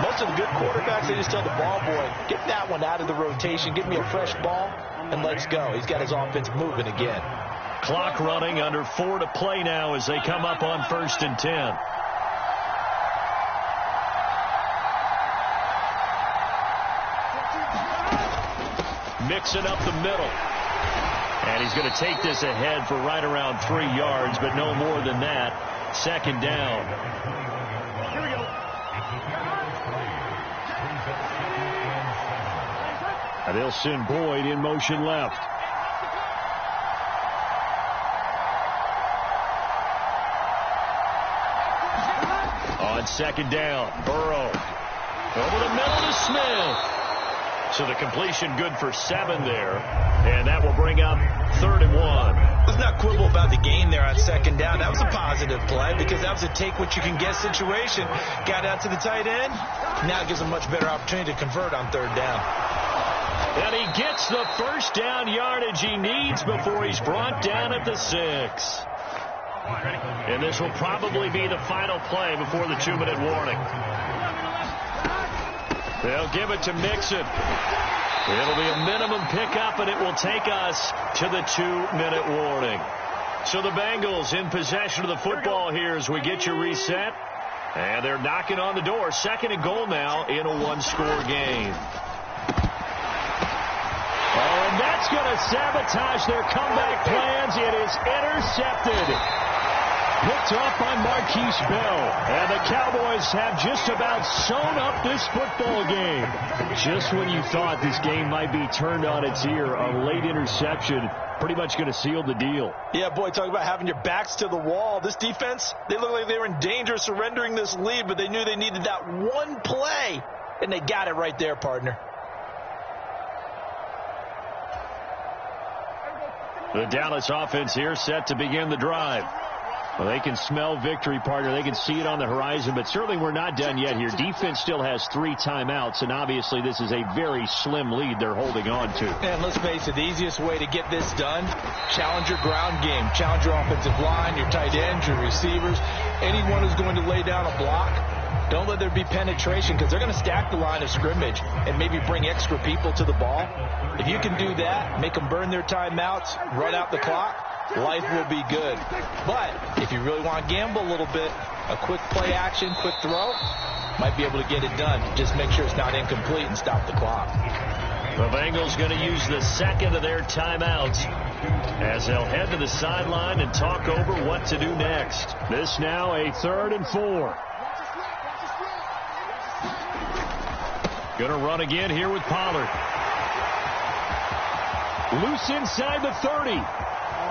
Most of the good quarterbacks, they just tell the ball boy, get that one out of the rotation, give me a fresh ball, and let's go. He's got his offense moving again. Clock running, under 4 to play now as they come up on 1st and 10. Mixing up the middle. And he's going to take this ahead for right around 3 yards, but no more than that. Second down. Here we go. And they'll send Boyd in motion left. On second down, Burrow. Over the middle to Smith. So the completion good for 7 there. And that will bring up 3rd and 1. Let's not quibble about the gain there on 2nd down. That was a positive play because that was a take-what-you-can-get situation. Got out to the tight end. Now it gives him a much better opportunity to convert on 3rd down. And he gets the first down yardage he needs before he's brought down at the 6. And this will probably be the final play before the 2-minute warning. They'll give it to Mixon. It'll be a minimum pickup, and it will take us to the 2-minute warning. So the Bengals in possession of the football here as we get you reset. And they're knocking on the door. 2nd and goal now in a 1-score game. Oh, and that's going to sabotage their comeback plans. It is intercepted. Picked off by Marquise Bell. And the Cowboys have just about sewn up this football game. Just when you thought this game might be turned on its ear, a late interception pretty much going to seal the deal. Yeah, boy, talk about having your backs to the wall. This defense, they look like they were in danger of surrendering this lead, but they knew they needed that one play, and they got it right there, partner. The Dallas offense here set to begin the drive. Well, they can smell victory, partner. They can see it on the horizon, but certainly we're not done yet here. Defense still has 3 timeouts, and obviously this is a very slim lead they're holding on to. And let's face it, the easiest way to get this done, challenge your ground game. Challenge your offensive line, your tight ends, your receivers, anyone who's going to lay down a block. Don't let there be penetration because they're going to stack the line of scrimmage and maybe bring extra people to the ball. If you can do that, make them burn their timeouts, run out the clock, life will be good. But if you really want to gamble a little bit, a quick play action, quick throw, might be able to get it done. Just make sure it's not incomplete and stop the clock. The Bengals going to use the 2nd of their timeouts as they'll head to the sideline and talk over what to do next. This now a 3rd and 4. Going to run again here with Pollard. Loose inside the 30.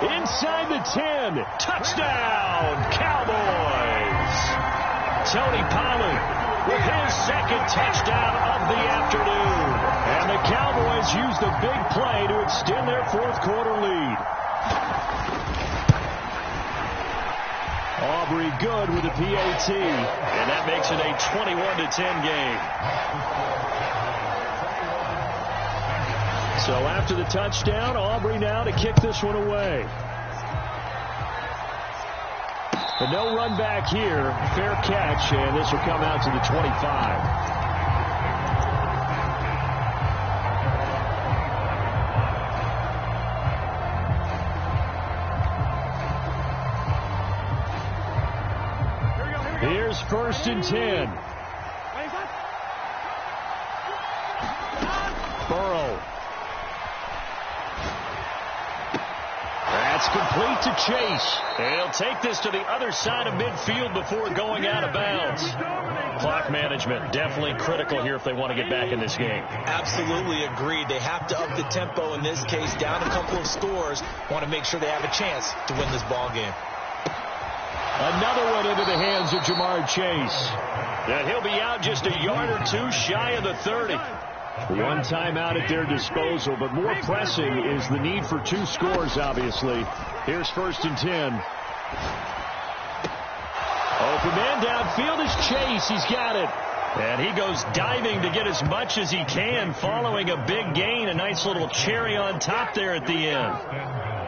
Inside the 10. Touchdown, Cowboys. Tony Pollard with his 2nd touchdown of the afternoon. And the Cowboys use the big play to extend their 4th quarter lead. Aubrey good with a PAT. And that makes it a 21-10 game. So after the touchdown, Aubrey now to kick this one away. But no run back here. Fair catch, and this will come out to the 25. Here's 1st and 10. Burrow. That's complete to Chase. And he'll take this to the other side of midfield before going out of bounds. Clock management definitely critical here if they want to get back in this game. Absolutely agreed. They have to up the tempo in this case, down a couple of scores. Want to make sure they have a chance to win this ball game. Another one into the hands of Jamar Chase. And he'll be out just a yard or 2 shy of the 30. One timeout at their disposal, but more pressing is the need for 2 scores, obviously. Here's 1st and 10. Open man downfield is Chase. He's got it. And he goes diving to get as much as he can following a big gain. A nice little cherry on top there at the end.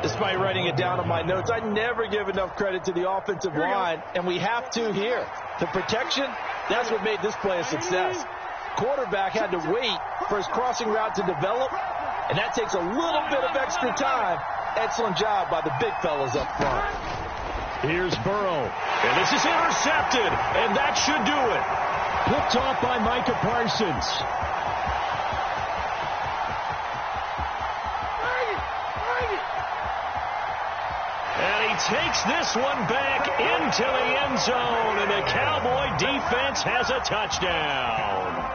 Despite writing it down on my notes, I never give enough credit to the offensive line, and we have to here. The protection, that's what made this play a success. Quarterback had to wait for his crossing route to develop, and that takes a little bit of extra time. Excellent job by the big fellas up front. Here's Burrow, and this is intercepted, and that should do it. Picked off by Micah Parsons. And he takes this one back into the end zone, and the Cowboy defense has a touchdown.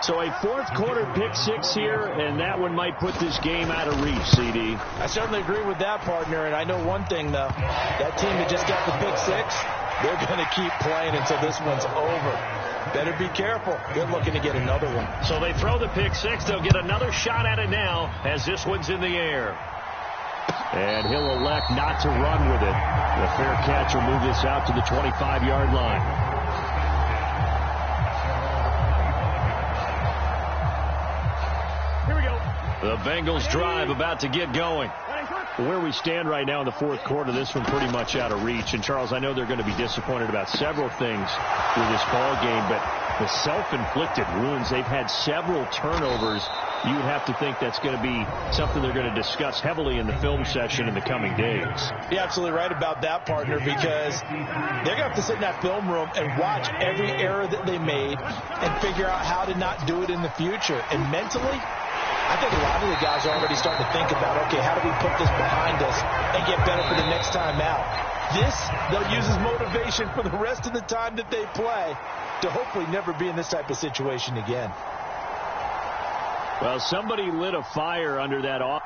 So a 4th quarter pick 6 here, and that one might put this game out of reach, CD. I certainly agree with that, partner, and I know one thing, though. That team that just got the pick 6, they're going to keep playing until this one's over. Better be careful. They're looking to get another one. So they throw the pick six. They'll get another shot at it now as this one's in the air. And he'll elect not to run with it. The fair catch will move this out to the 25-yard line. Here we go. The Bengals drive about to get going. Where we stand right now in the fourth quarter, this one pretty much out of reach. And, Charles, I know they're going to be disappointed about several things with this ball game, but the self-inflicted wounds, they've had several turnovers. You would have to think that's going to be something they're going to discuss heavily in the film session in the coming days. You're absolutely right about that, partner, because they're going to have to sit in that film room and watch every error that they made and figure out how to not do it in the future. And mentally, I think a lot of the guys are already starting to think about, okay, how do we put this behind us and get better for the next time out? This, they'll use as motivation for the rest of the time that they play to hopefully never be in this type of situation again. Well, somebody lit a fire under that off.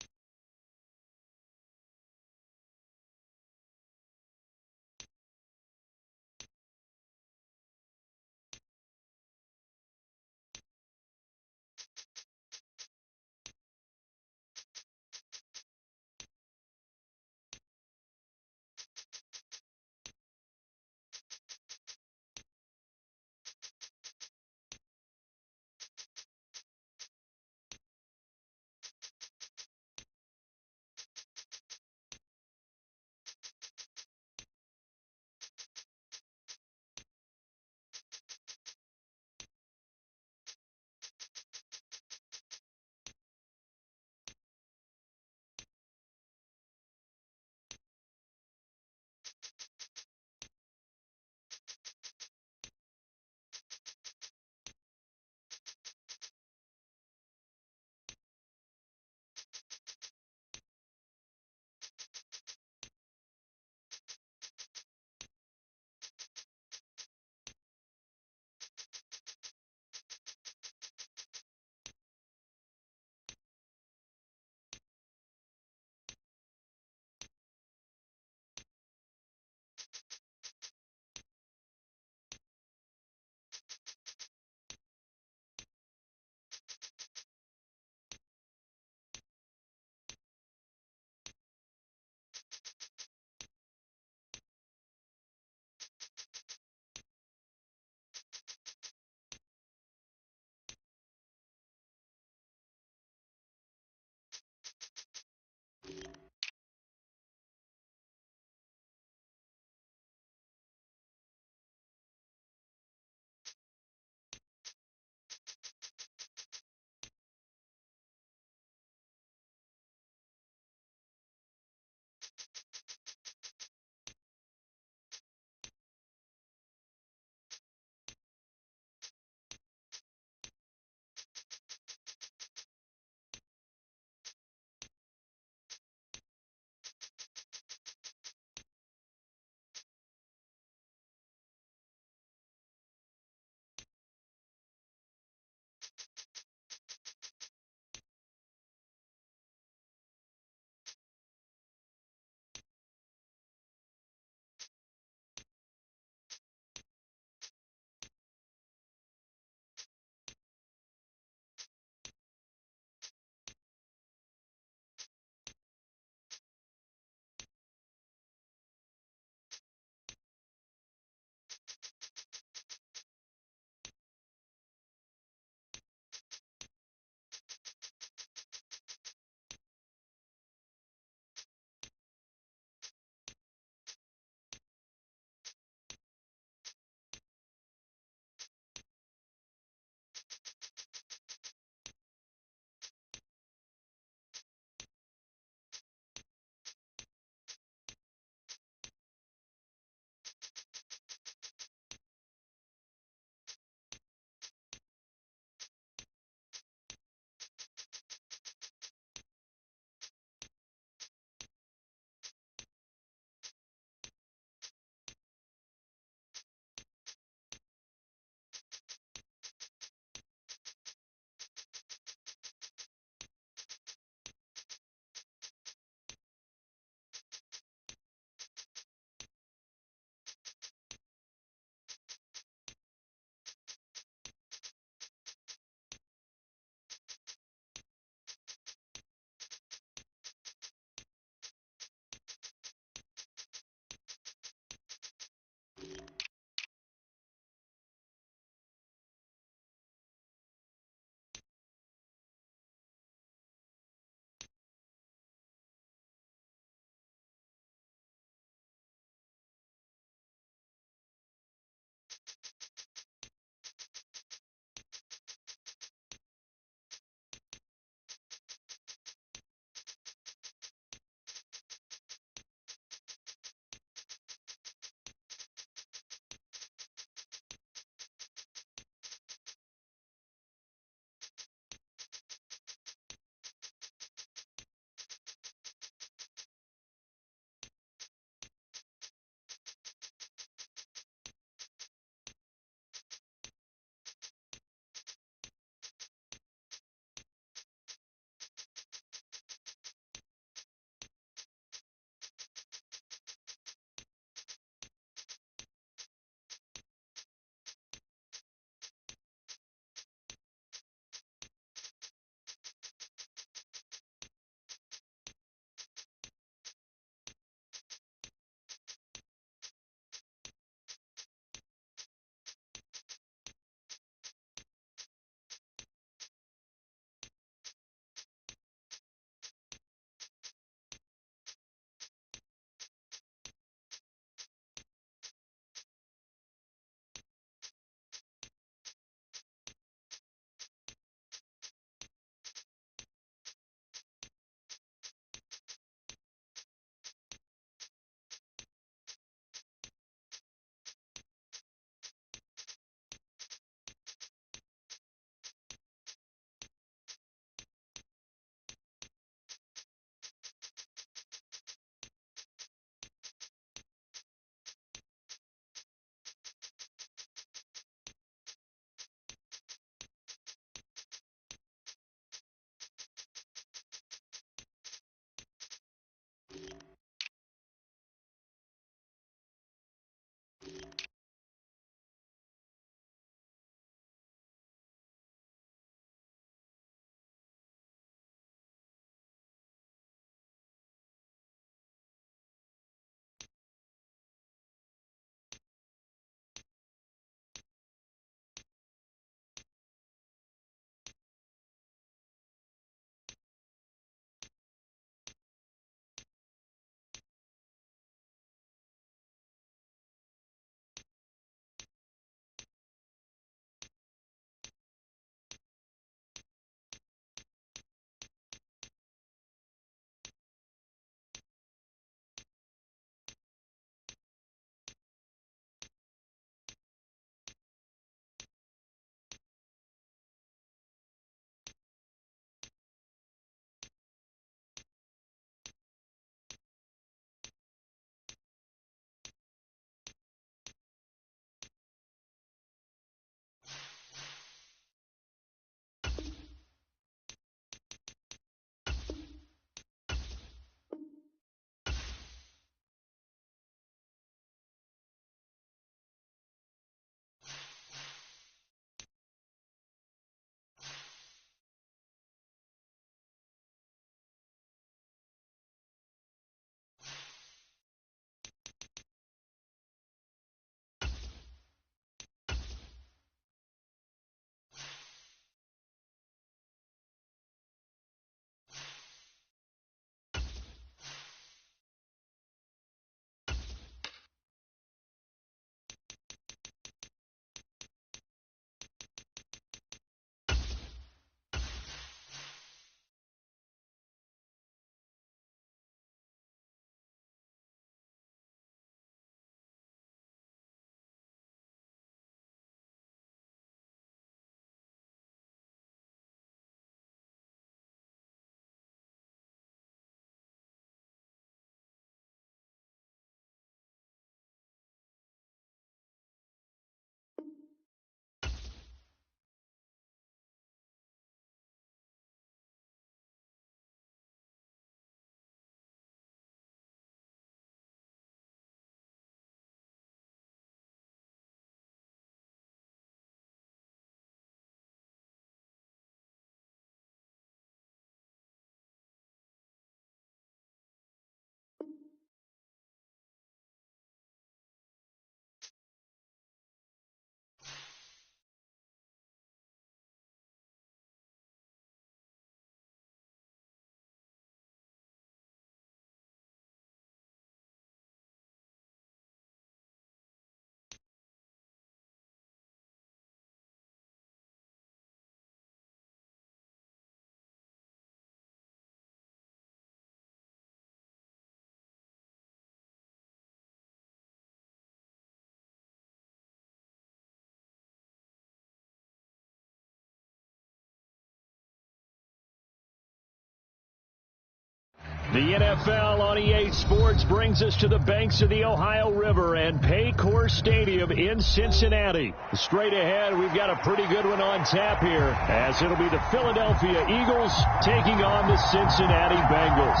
The NFL on EA Sports brings us to the banks of the Ohio River and Paycor Stadium in Cincinnati. Straight ahead, we've got a pretty good one on tap here, as it'll be the Philadelphia Eagles taking on the Cincinnati Bengals.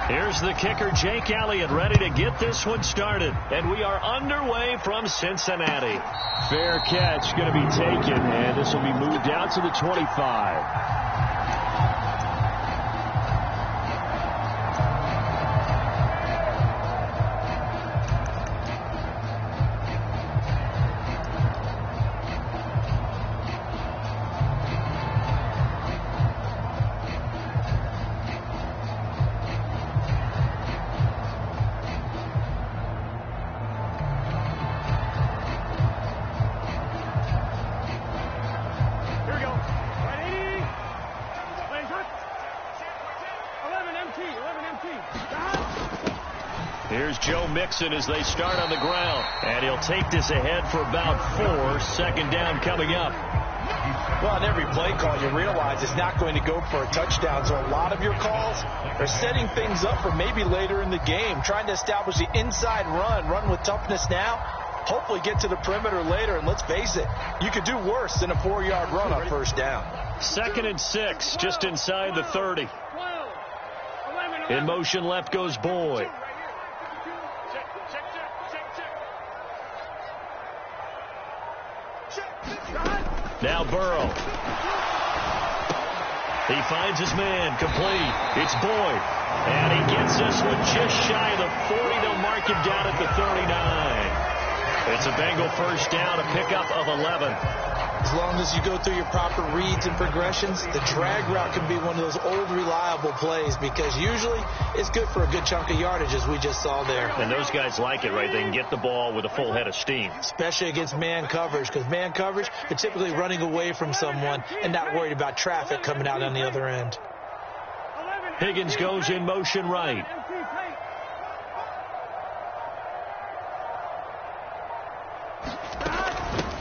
Here's the kicker, Jake Elliott, ready to get this one started. And we are underway from Cincinnati. Fair catch going to be taken, and this will be moved out to the 25. Here's Joe Mixon as they start on the ground. And he'll take this ahead for about 4. Second down coming up. Well, on every play call, you realize it's not going to go for a touchdown. So a lot of your calls are setting things up for maybe later in the game, trying to establish the inside run with toughness now, hopefully get to the perimeter later. And let's face it, you could do worse than a 4-yard run on first down. 2nd and 6, just inside the 30. In motion left goes Boyd. Now Burrow. He finds his man, complete. It's Boyd. And he gets this one just shy of the 40. They'll mark him down at the 39. It's a Bengal first down, a pickup of 11. As long as you go through your proper reads and progressions, the drag route can be one of those old reliable plays because usually it's good for a good chunk of yardage, as we just saw there. And those guys like it, right? They can get the ball with a full head of steam. Especially against man coverage, because man coverage, they're typically running away from someone and not worried about traffic coming out on the other end. Higgins goes in motion right.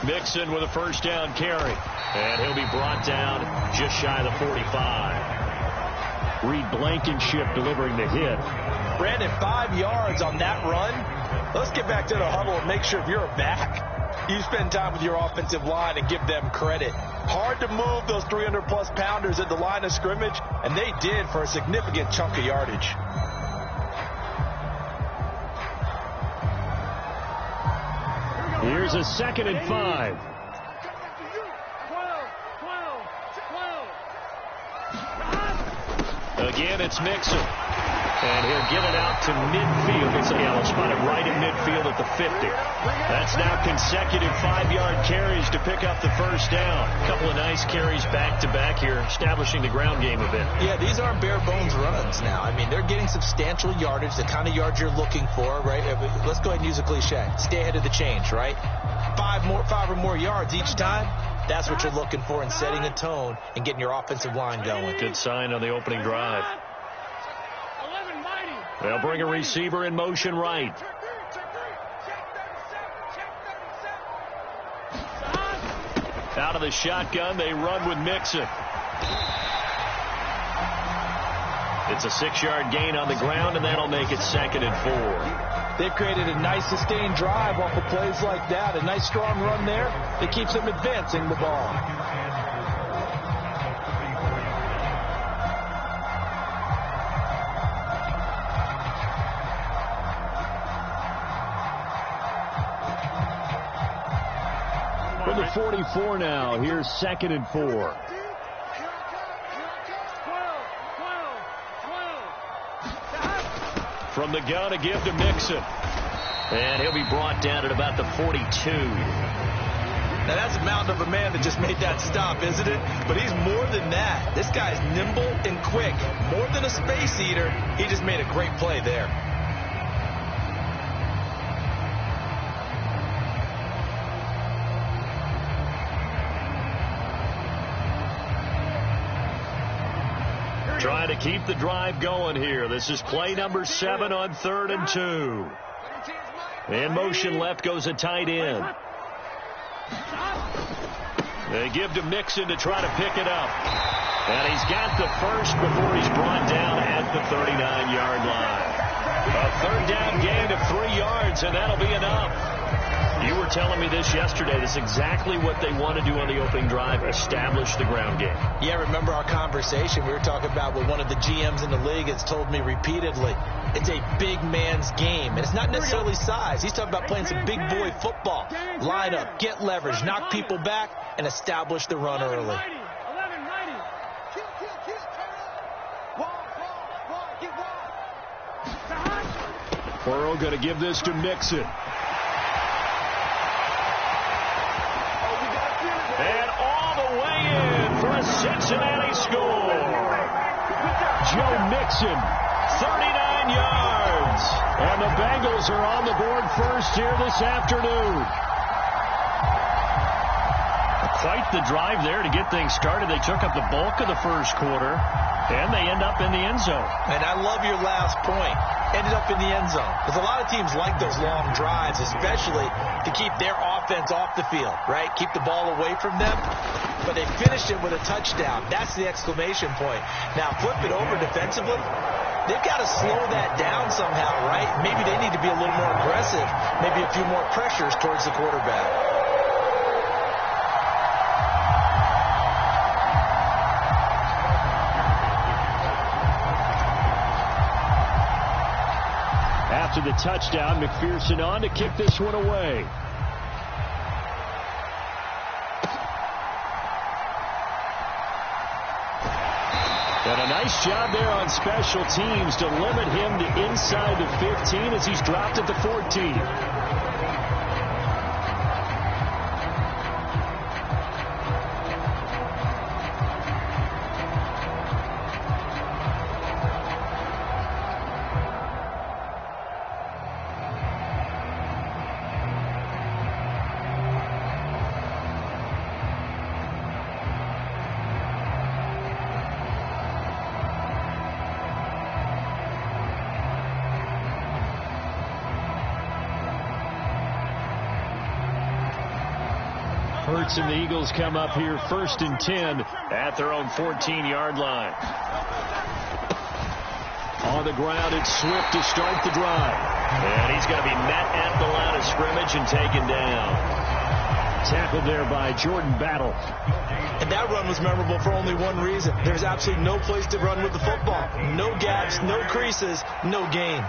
Mixon with a first down carry. And he'll be brought down just shy of the 45. Reed Blankenship delivering the hit. Brandon, 5 yards on that run. Let's get back to the huddle and make sure if you're a back, you spend time with your offensive line and give them credit. Hard to move those 300-plus pounders at the line of scrimmage, and they did for a significant chunk of yardage. Here's a 2nd and 5. Again, it's Mixon. And he'll get it out to midfield. We'll spot it right in midfield at the 50. That's now consecutive 5-yard carries to pick up the first down. A couple of nice carries back-to-back here, establishing the ground game a bit. Yeah, these aren't bare-bones runs now. I mean, they're getting substantial yardage, the kind of yards you're looking for, right? Let's go ahead and use a cliche. Stay ahead of the change, right? 5 or more yards each time. That's what you're looking for in setting a tone and getting your offensive line going. Good sign on the opening drive. They'll bring a receiver in motion right. Out of the shotgun, they run with Mixon. It's a 6-yard gain on the ground, and that'll make it 2nd and 4. They've created a nice sustained drive off of plays like that. A nice strong run there that keeps them advancing the ball. From the 44 now, here's 2nd and 4. From the gun, a give to Mixon. And he'll be brought down at about the 42. Now, that's a mountain of a man that just made that stop, isn't it? But he's more than that. This guy's nimble and quick. More than a space eater, he just made a great play there. Trying to keep the drive going here. This is play number 7 on 3rd and 2. In motion left goes a tight end. They give to Mixon to try to pick it up. And he's got the first before he's brought down at the 39-yard line. A 3rd down gain of 3 yards, and that'll be enough. You were telling me this yesterday. That's exactly what they want to do on the opening drive, establish the ground game. Yeah, remember our conversation. We were talking about what one of the GMs in the league has told me repeatedly. It's a big man's game, and it's not necessarily size. He's talking about playing some big boy football. Line up, get leverage, knock people back, and establish the run early. Burrow going to give this to Mixon. And all the way in for a Cincinnati score. Joe Mixon, 39 yards. And the Bengals are on the board first here this afternoon. Quite the drive there to get things started. They took up the bulk of the first quarter, and they end up in the end zone. And I love your last point. Ended up in the end zone. Because a lot of teams like those long drives, especially to keep their offense off the field, right? Keep the ball away from them. But they finished it with a touchdown. That's the exclamation point. Now, flip it over defensively. They've got to slow that down somehow, right? Maybe they need to be a little more aggressive. Maybe a few more pressures towards the quarterback. After the touchdown, McPherson on to kick this one away. And a nice job there on special teams to limit him to inside the 15 as he's dropped at the 14. Hurts and the Eagles come up here 1st and 10 at their own 14-yard line. On the ground, it's Swift to start the drive. And he's going to be met at the line of scrimmage and taken down. Tackled there by Jordan Battle. And that run was memorable for only one reason. There's absolutely no place to run with the football. No gaps, no creases, no gain.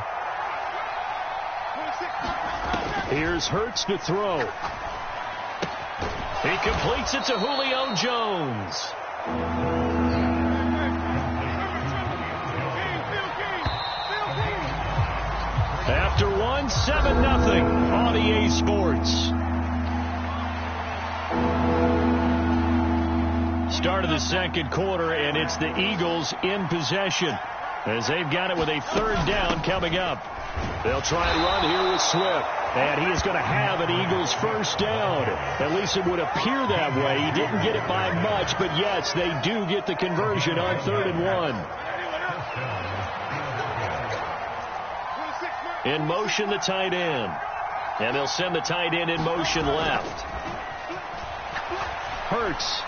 Here's Hurts to throw. He completes it to Julio Jones. After one, 7-0 on EA Sports. Start of the second quarter, and it's the Eagles in possession as they've got it with a 3rd down coming up. They'll try and run here with Swift. And he is going to have an Eagles 1st down. At least it would appear that way. He didn't get it by much, but yes, they do get the conversion on 3rd and 1. In motion, the tight end. And they'll send the tight end in motion left. Hurts.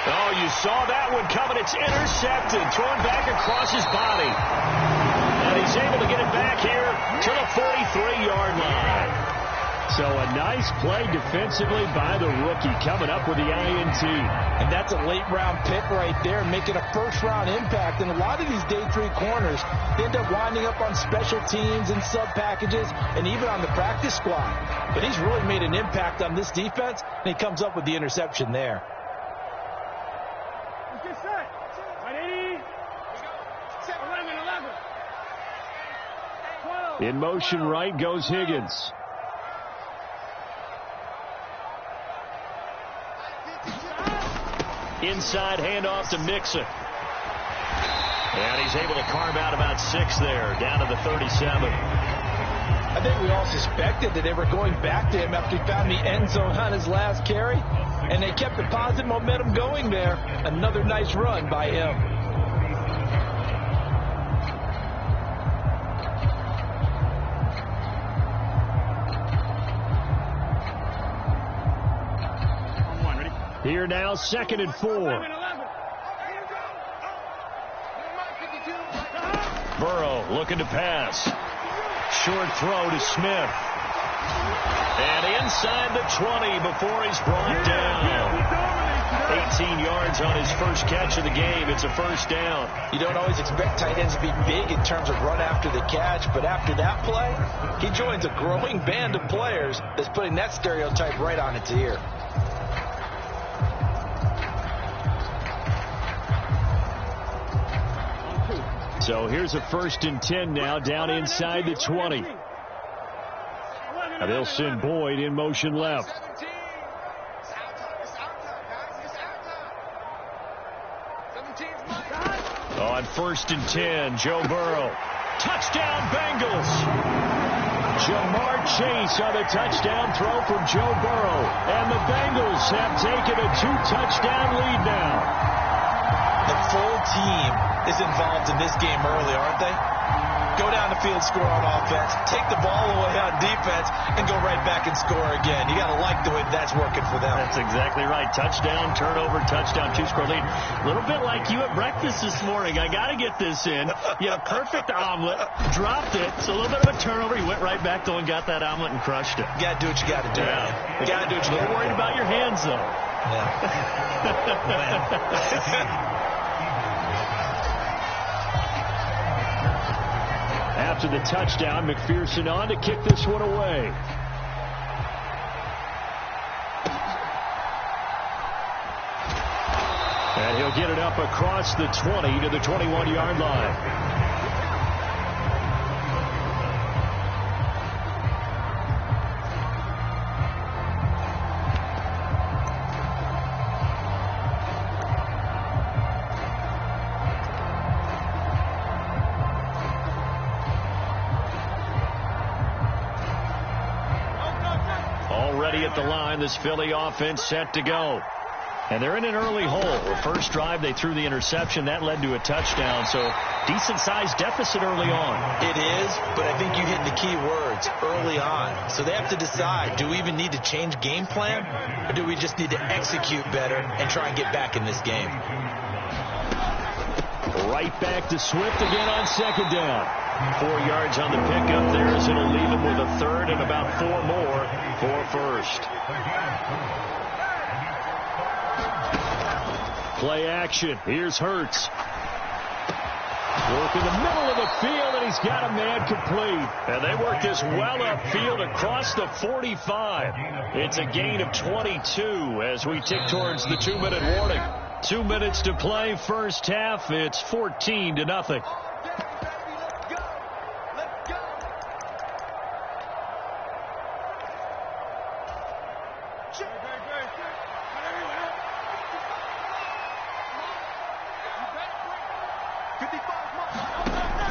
Oh, you saw that one coming. It's intercepted. Thrown back across his body. And he's able to get it back here to the 43-yard line. So a nice play defensively by the rookie coming up with the INT. And that's a late-round pick right there, making a first-round impact. And a lot of these day 3 corners end up winding up on special teams and sub-packages and even on the practice squad. But he's really made an impact on this defense, and he comes up with the interception there. In motion right goes Higgins. Inside handoff to Mixon. And he's able to carve out about 6 there, down to the 37. I think we all suspected that they were going back to him after he found the end zone on his last carry. And they kept the positive momentum going there. Another nice run by him. Here now, 2nd and 4. Burrow looking to pass. Short throw to Smith. And inside the 20 before he's brought down. 18 yards on his first catch of the game. It's a first down. You don't always expect tight ends to be big in terms of run after the catch, but after that play, he joins a growing band of players that's putting that stereotype right on its ear. So here's a 1st and 10 now, down inside the 20. Now they'll send Boyd in motion left. On 1st and 10, Joe Burrow. Touchdown, Bengals. Jamar Chase on the touchdown throw from Joe Burrow. And the Bengals have taken a 2-touchdown lead now. The full team is involved in this game early, aren't they? Go down the field, score on offense, take the ball away on defense, and go right back and score again. You got to like the way that's working for them. That's exactly right. Touchdown, turnover, touchdown, 2-score lead. A little bit like you at breakfast this morning. I got to get this in. You had a perfect omelet, dropped it. It's a little bit of a turnover. You went right back, though, and got that omelet and crushed it. You got to do what you got to do. Yeah. You got to do what you got to do. Worried about your hands, though. Yeah. After the touchdown, McPherson on to kick this one away. And he'll get it up across the 20 to the 21-yard line. Already at the line, this Philly offense set to go. And they're in an early hole. The first drive, they threw the interception. That led to a touchdown. So decent-sized deficit early on. It is, but I think you hit the key words, early on. So they have to decide, do we even need to change game plan, or do we just need to execute better and try and get back in this game? Right back to Swift again on 2nd down. 4 yards on the pickup there, as it'll leave him with a 3rd and about 4 more for 1st. Play action. Here's Hurts. Work in the middle of the field, and he's got a man complete. And they work this well upfield across the 45. It's a gain of 22 as we tick towards the 2-minute warning. 2 minutes to play, first half. It's 14-0.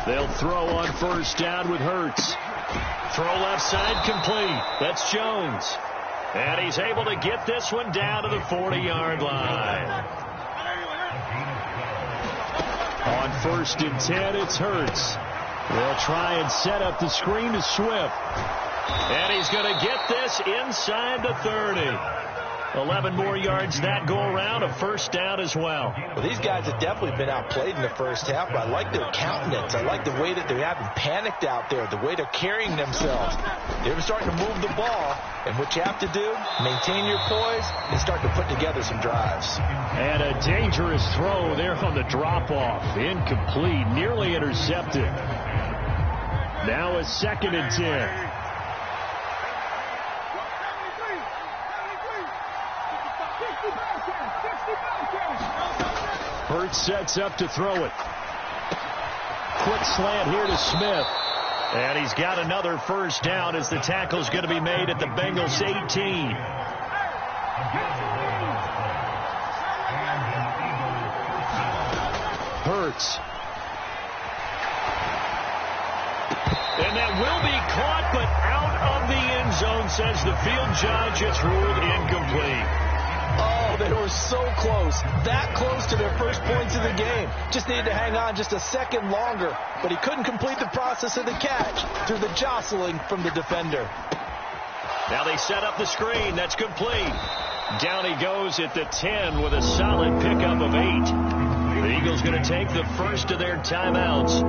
They'll throw on 1st down with Hurts. Throw left side complete. That's Jones. And he's able to get this one down to the 40-yard line. On 1st and 10, it's Hurts. They'll try and set up the screen to Swift. And he's going to get this inside the 30. 11 more yards that go around, a 1st down as well. Well, these guys have definitely been outplayed in the first half, but I like their countenance. I like the way that they haven't panicked out there, the way they're carrying themselves. They're starting to move the ball, and what you have to do, maintain your poise and start to put together some drives. And a dangerous throw there on the drop-off. Incomplete, nearly intercepted. Now a 2nd and 10. Hurts sets up to throw it. Quick slant here to Smith. And he's got another 1st down as the tackle's going to be made at the Bengals 18. Hurts. And that will be caught, but out of the end zone, says the field judge. It's ruled incomplete. Oh, they were so close. That close to their first points of the game. Just needed to hang on just a second longer. But he couldn't complete the process of the catch through the jostling from the defender. Now they set up the screen. That's complete. Down he goes at the 10 with a solid pickup of 8. The Eagles going to take the first of their timeouts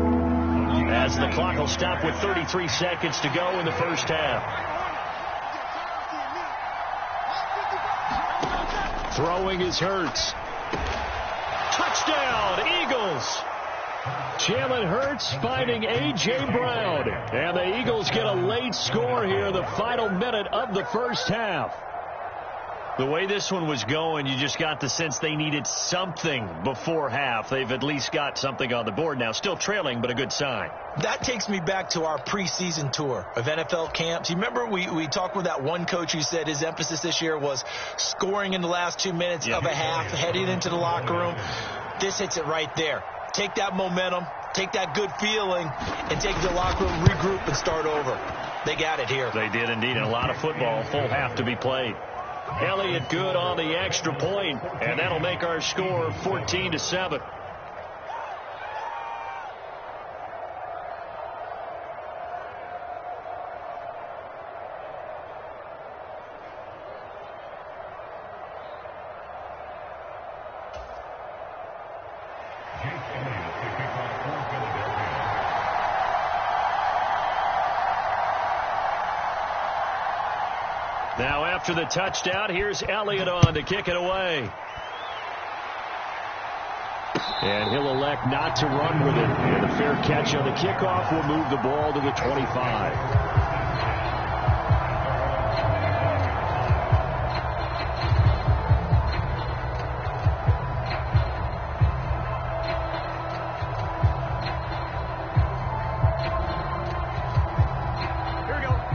as the clock will stop with 33 seconds to go in the first half. Throwing is Hurts. Touchdown, Eagles! Jalen Hurts finding A.J. Brown. And the Eagles get a late score here in the final minute of the first half. The way this one was going, you just got the sense they needed something before half. They've at least got something on the board now. Still trailing, but a good sign. That takes me back to our preseason tour of NFL camps. You remember we talked with that one coach who said his emphasis this year was scoring in the last 2 minutes of a half, heading into the locker room. This hits it right there. Take that momentum, take that good feeling, and take the locker room, regroup, and start over. They got it here. They did indeed. And a lot of football, full half to be played. Elliott good on the extra point, and that'll make our score 14-7. Now after the touchdown, here's Elliott on to kick it away. And he'll elect not to run with it. And a fair catch on the kickoff will move the ball to the 25.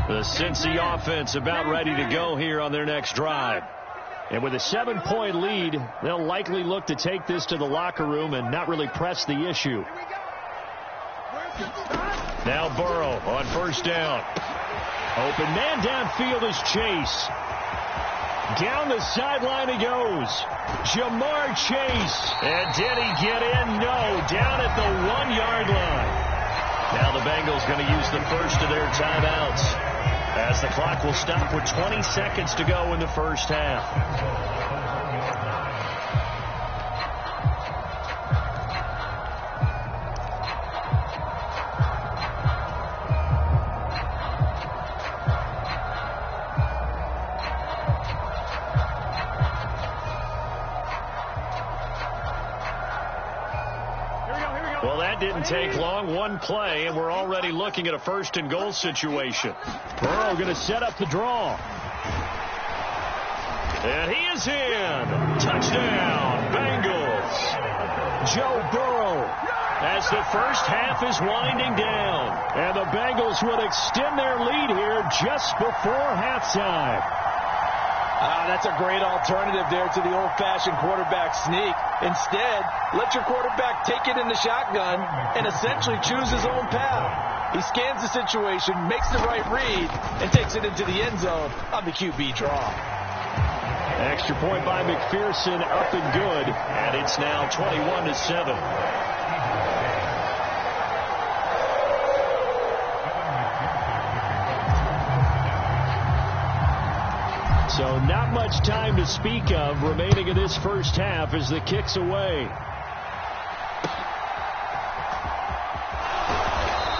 The Cincy offense about ready to go here on their next drive. And with a 7-point lead, they'll likely look to take this to the locker room and not really press the issue. Now Burrow on first down. Open man downfield is Chase. Down the sideline he goes. Jamar Chase. And did he get in? No. Down at the 1-yard line. Now the Bengals going to use the first of their timeouts, as the clock will stop with 20 seconds to go in the first half. Well, that didn't take long. One play, and we're already looking at a first-and-goal situation. Burrow going to set up the draw. And he is in. Touchdown, Bengals. Joe Burrow, as the first half is winding down. And the Bengals would extend their lead here just before halftime. That's a great alternative there to the old-fashioned quarterback sneak. Instead, let your quarterback take it in the shotgun and essentially choose his own path. He scans the situation, makes the right read, and takes it into the end zone on the QB draw. Extra point by McPherson, up and good, and it's now 21-7. So not much time to speak of remaining in this first half as the kick's away.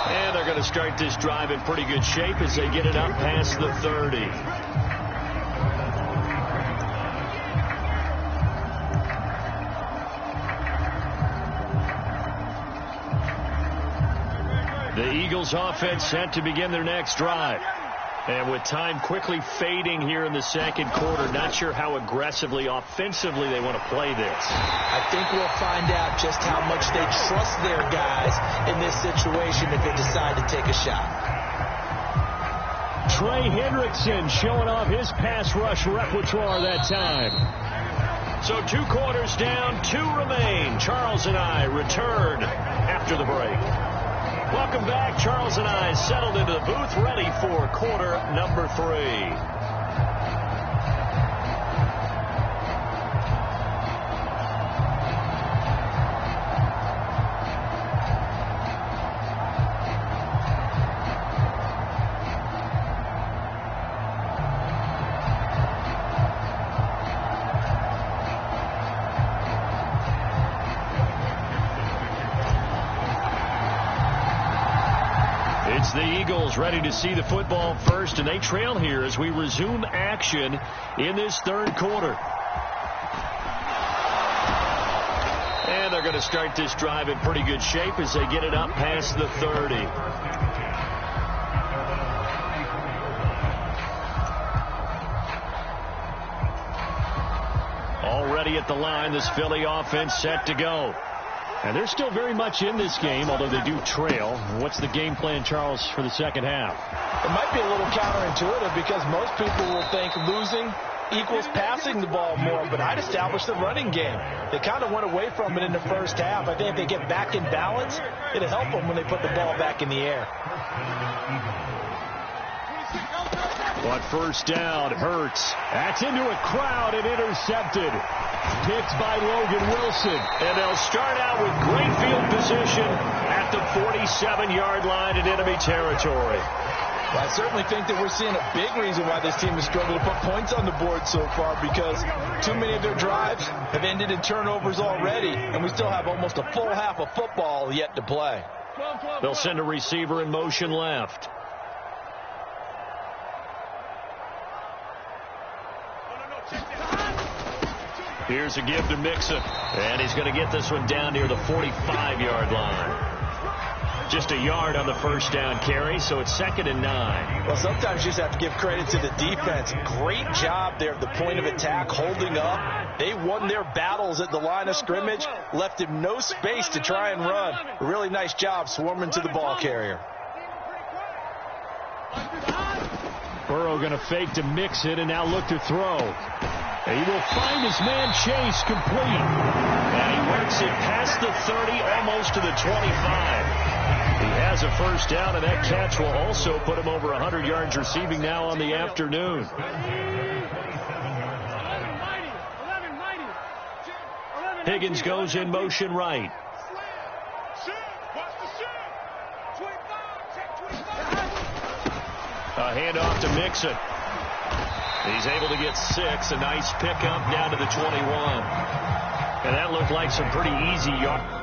And they're going to start this drive in pretty good shape as they get it up past the 30. The Eagles offense set to begin their next drive. And with time quickly fading here in the second quarter, not sure how aggressively, offensively they want to play this. I think we'll find out just how much they trust their guys in this situation if they decide to take a shot. Trey Hendrickson showing off his pass rush repertoire that time. So 2 quarters down, 2 remain. Charles and I return after the break. Welcome back. Charles and I settled into the booth, ready for quarter number 3. It's the Eagles ready to see the football first, and they trail here as we resume action in this third quarter. And they're going to start this drive in pretty good shape as they get it up past the 30. Already at the line, this Philly offense set to go. And they're still very much in this game, although they do trail. What's the game plan, Charles, for the second half? It might be a little counterintuitive because most people will think losing equals passing the ball more, but I'd establish the running game. They kind of went away from it in the first half. I think if they get back in balance, it'll help them when they put the ball back in the air. But first down, Hurts. That's into a crowd and intercepted. Picked by Logan Wilson. And they'll start out with great field position at the 47-yard line in enemy territory. Well, I certainly think that we're seeing a big reason why this team has struggled to put points on the board so far, because too many of their drives have ended in turnovers already, and we still have almost a full half of football yet to play. They'll send a receiver in motion left. Here's a give to Mixon, and he's going to get this one down near the 45-yard line. Just a yard on the first down carry, so it's 2nd and 9. Well, sometimes you just have to give credit to the defense. Great job there at the point of attack, holding up. They won their battles at the line of scrimmage, left him no space to try and run. A really nice job swarming to the ball carrier. Burrow going to fake to Mixon and now look to throw. He will find his man Chase complete. And he works it past the 30, almost to the 25. He has a first down, and that catch will also put him over 100 yards receiving now on the afternoon. Higgins goes in motion right. A handoff to Mixon. He's able to get 6. A nice pickup down to the 21. And that looked like some pretty easy yards.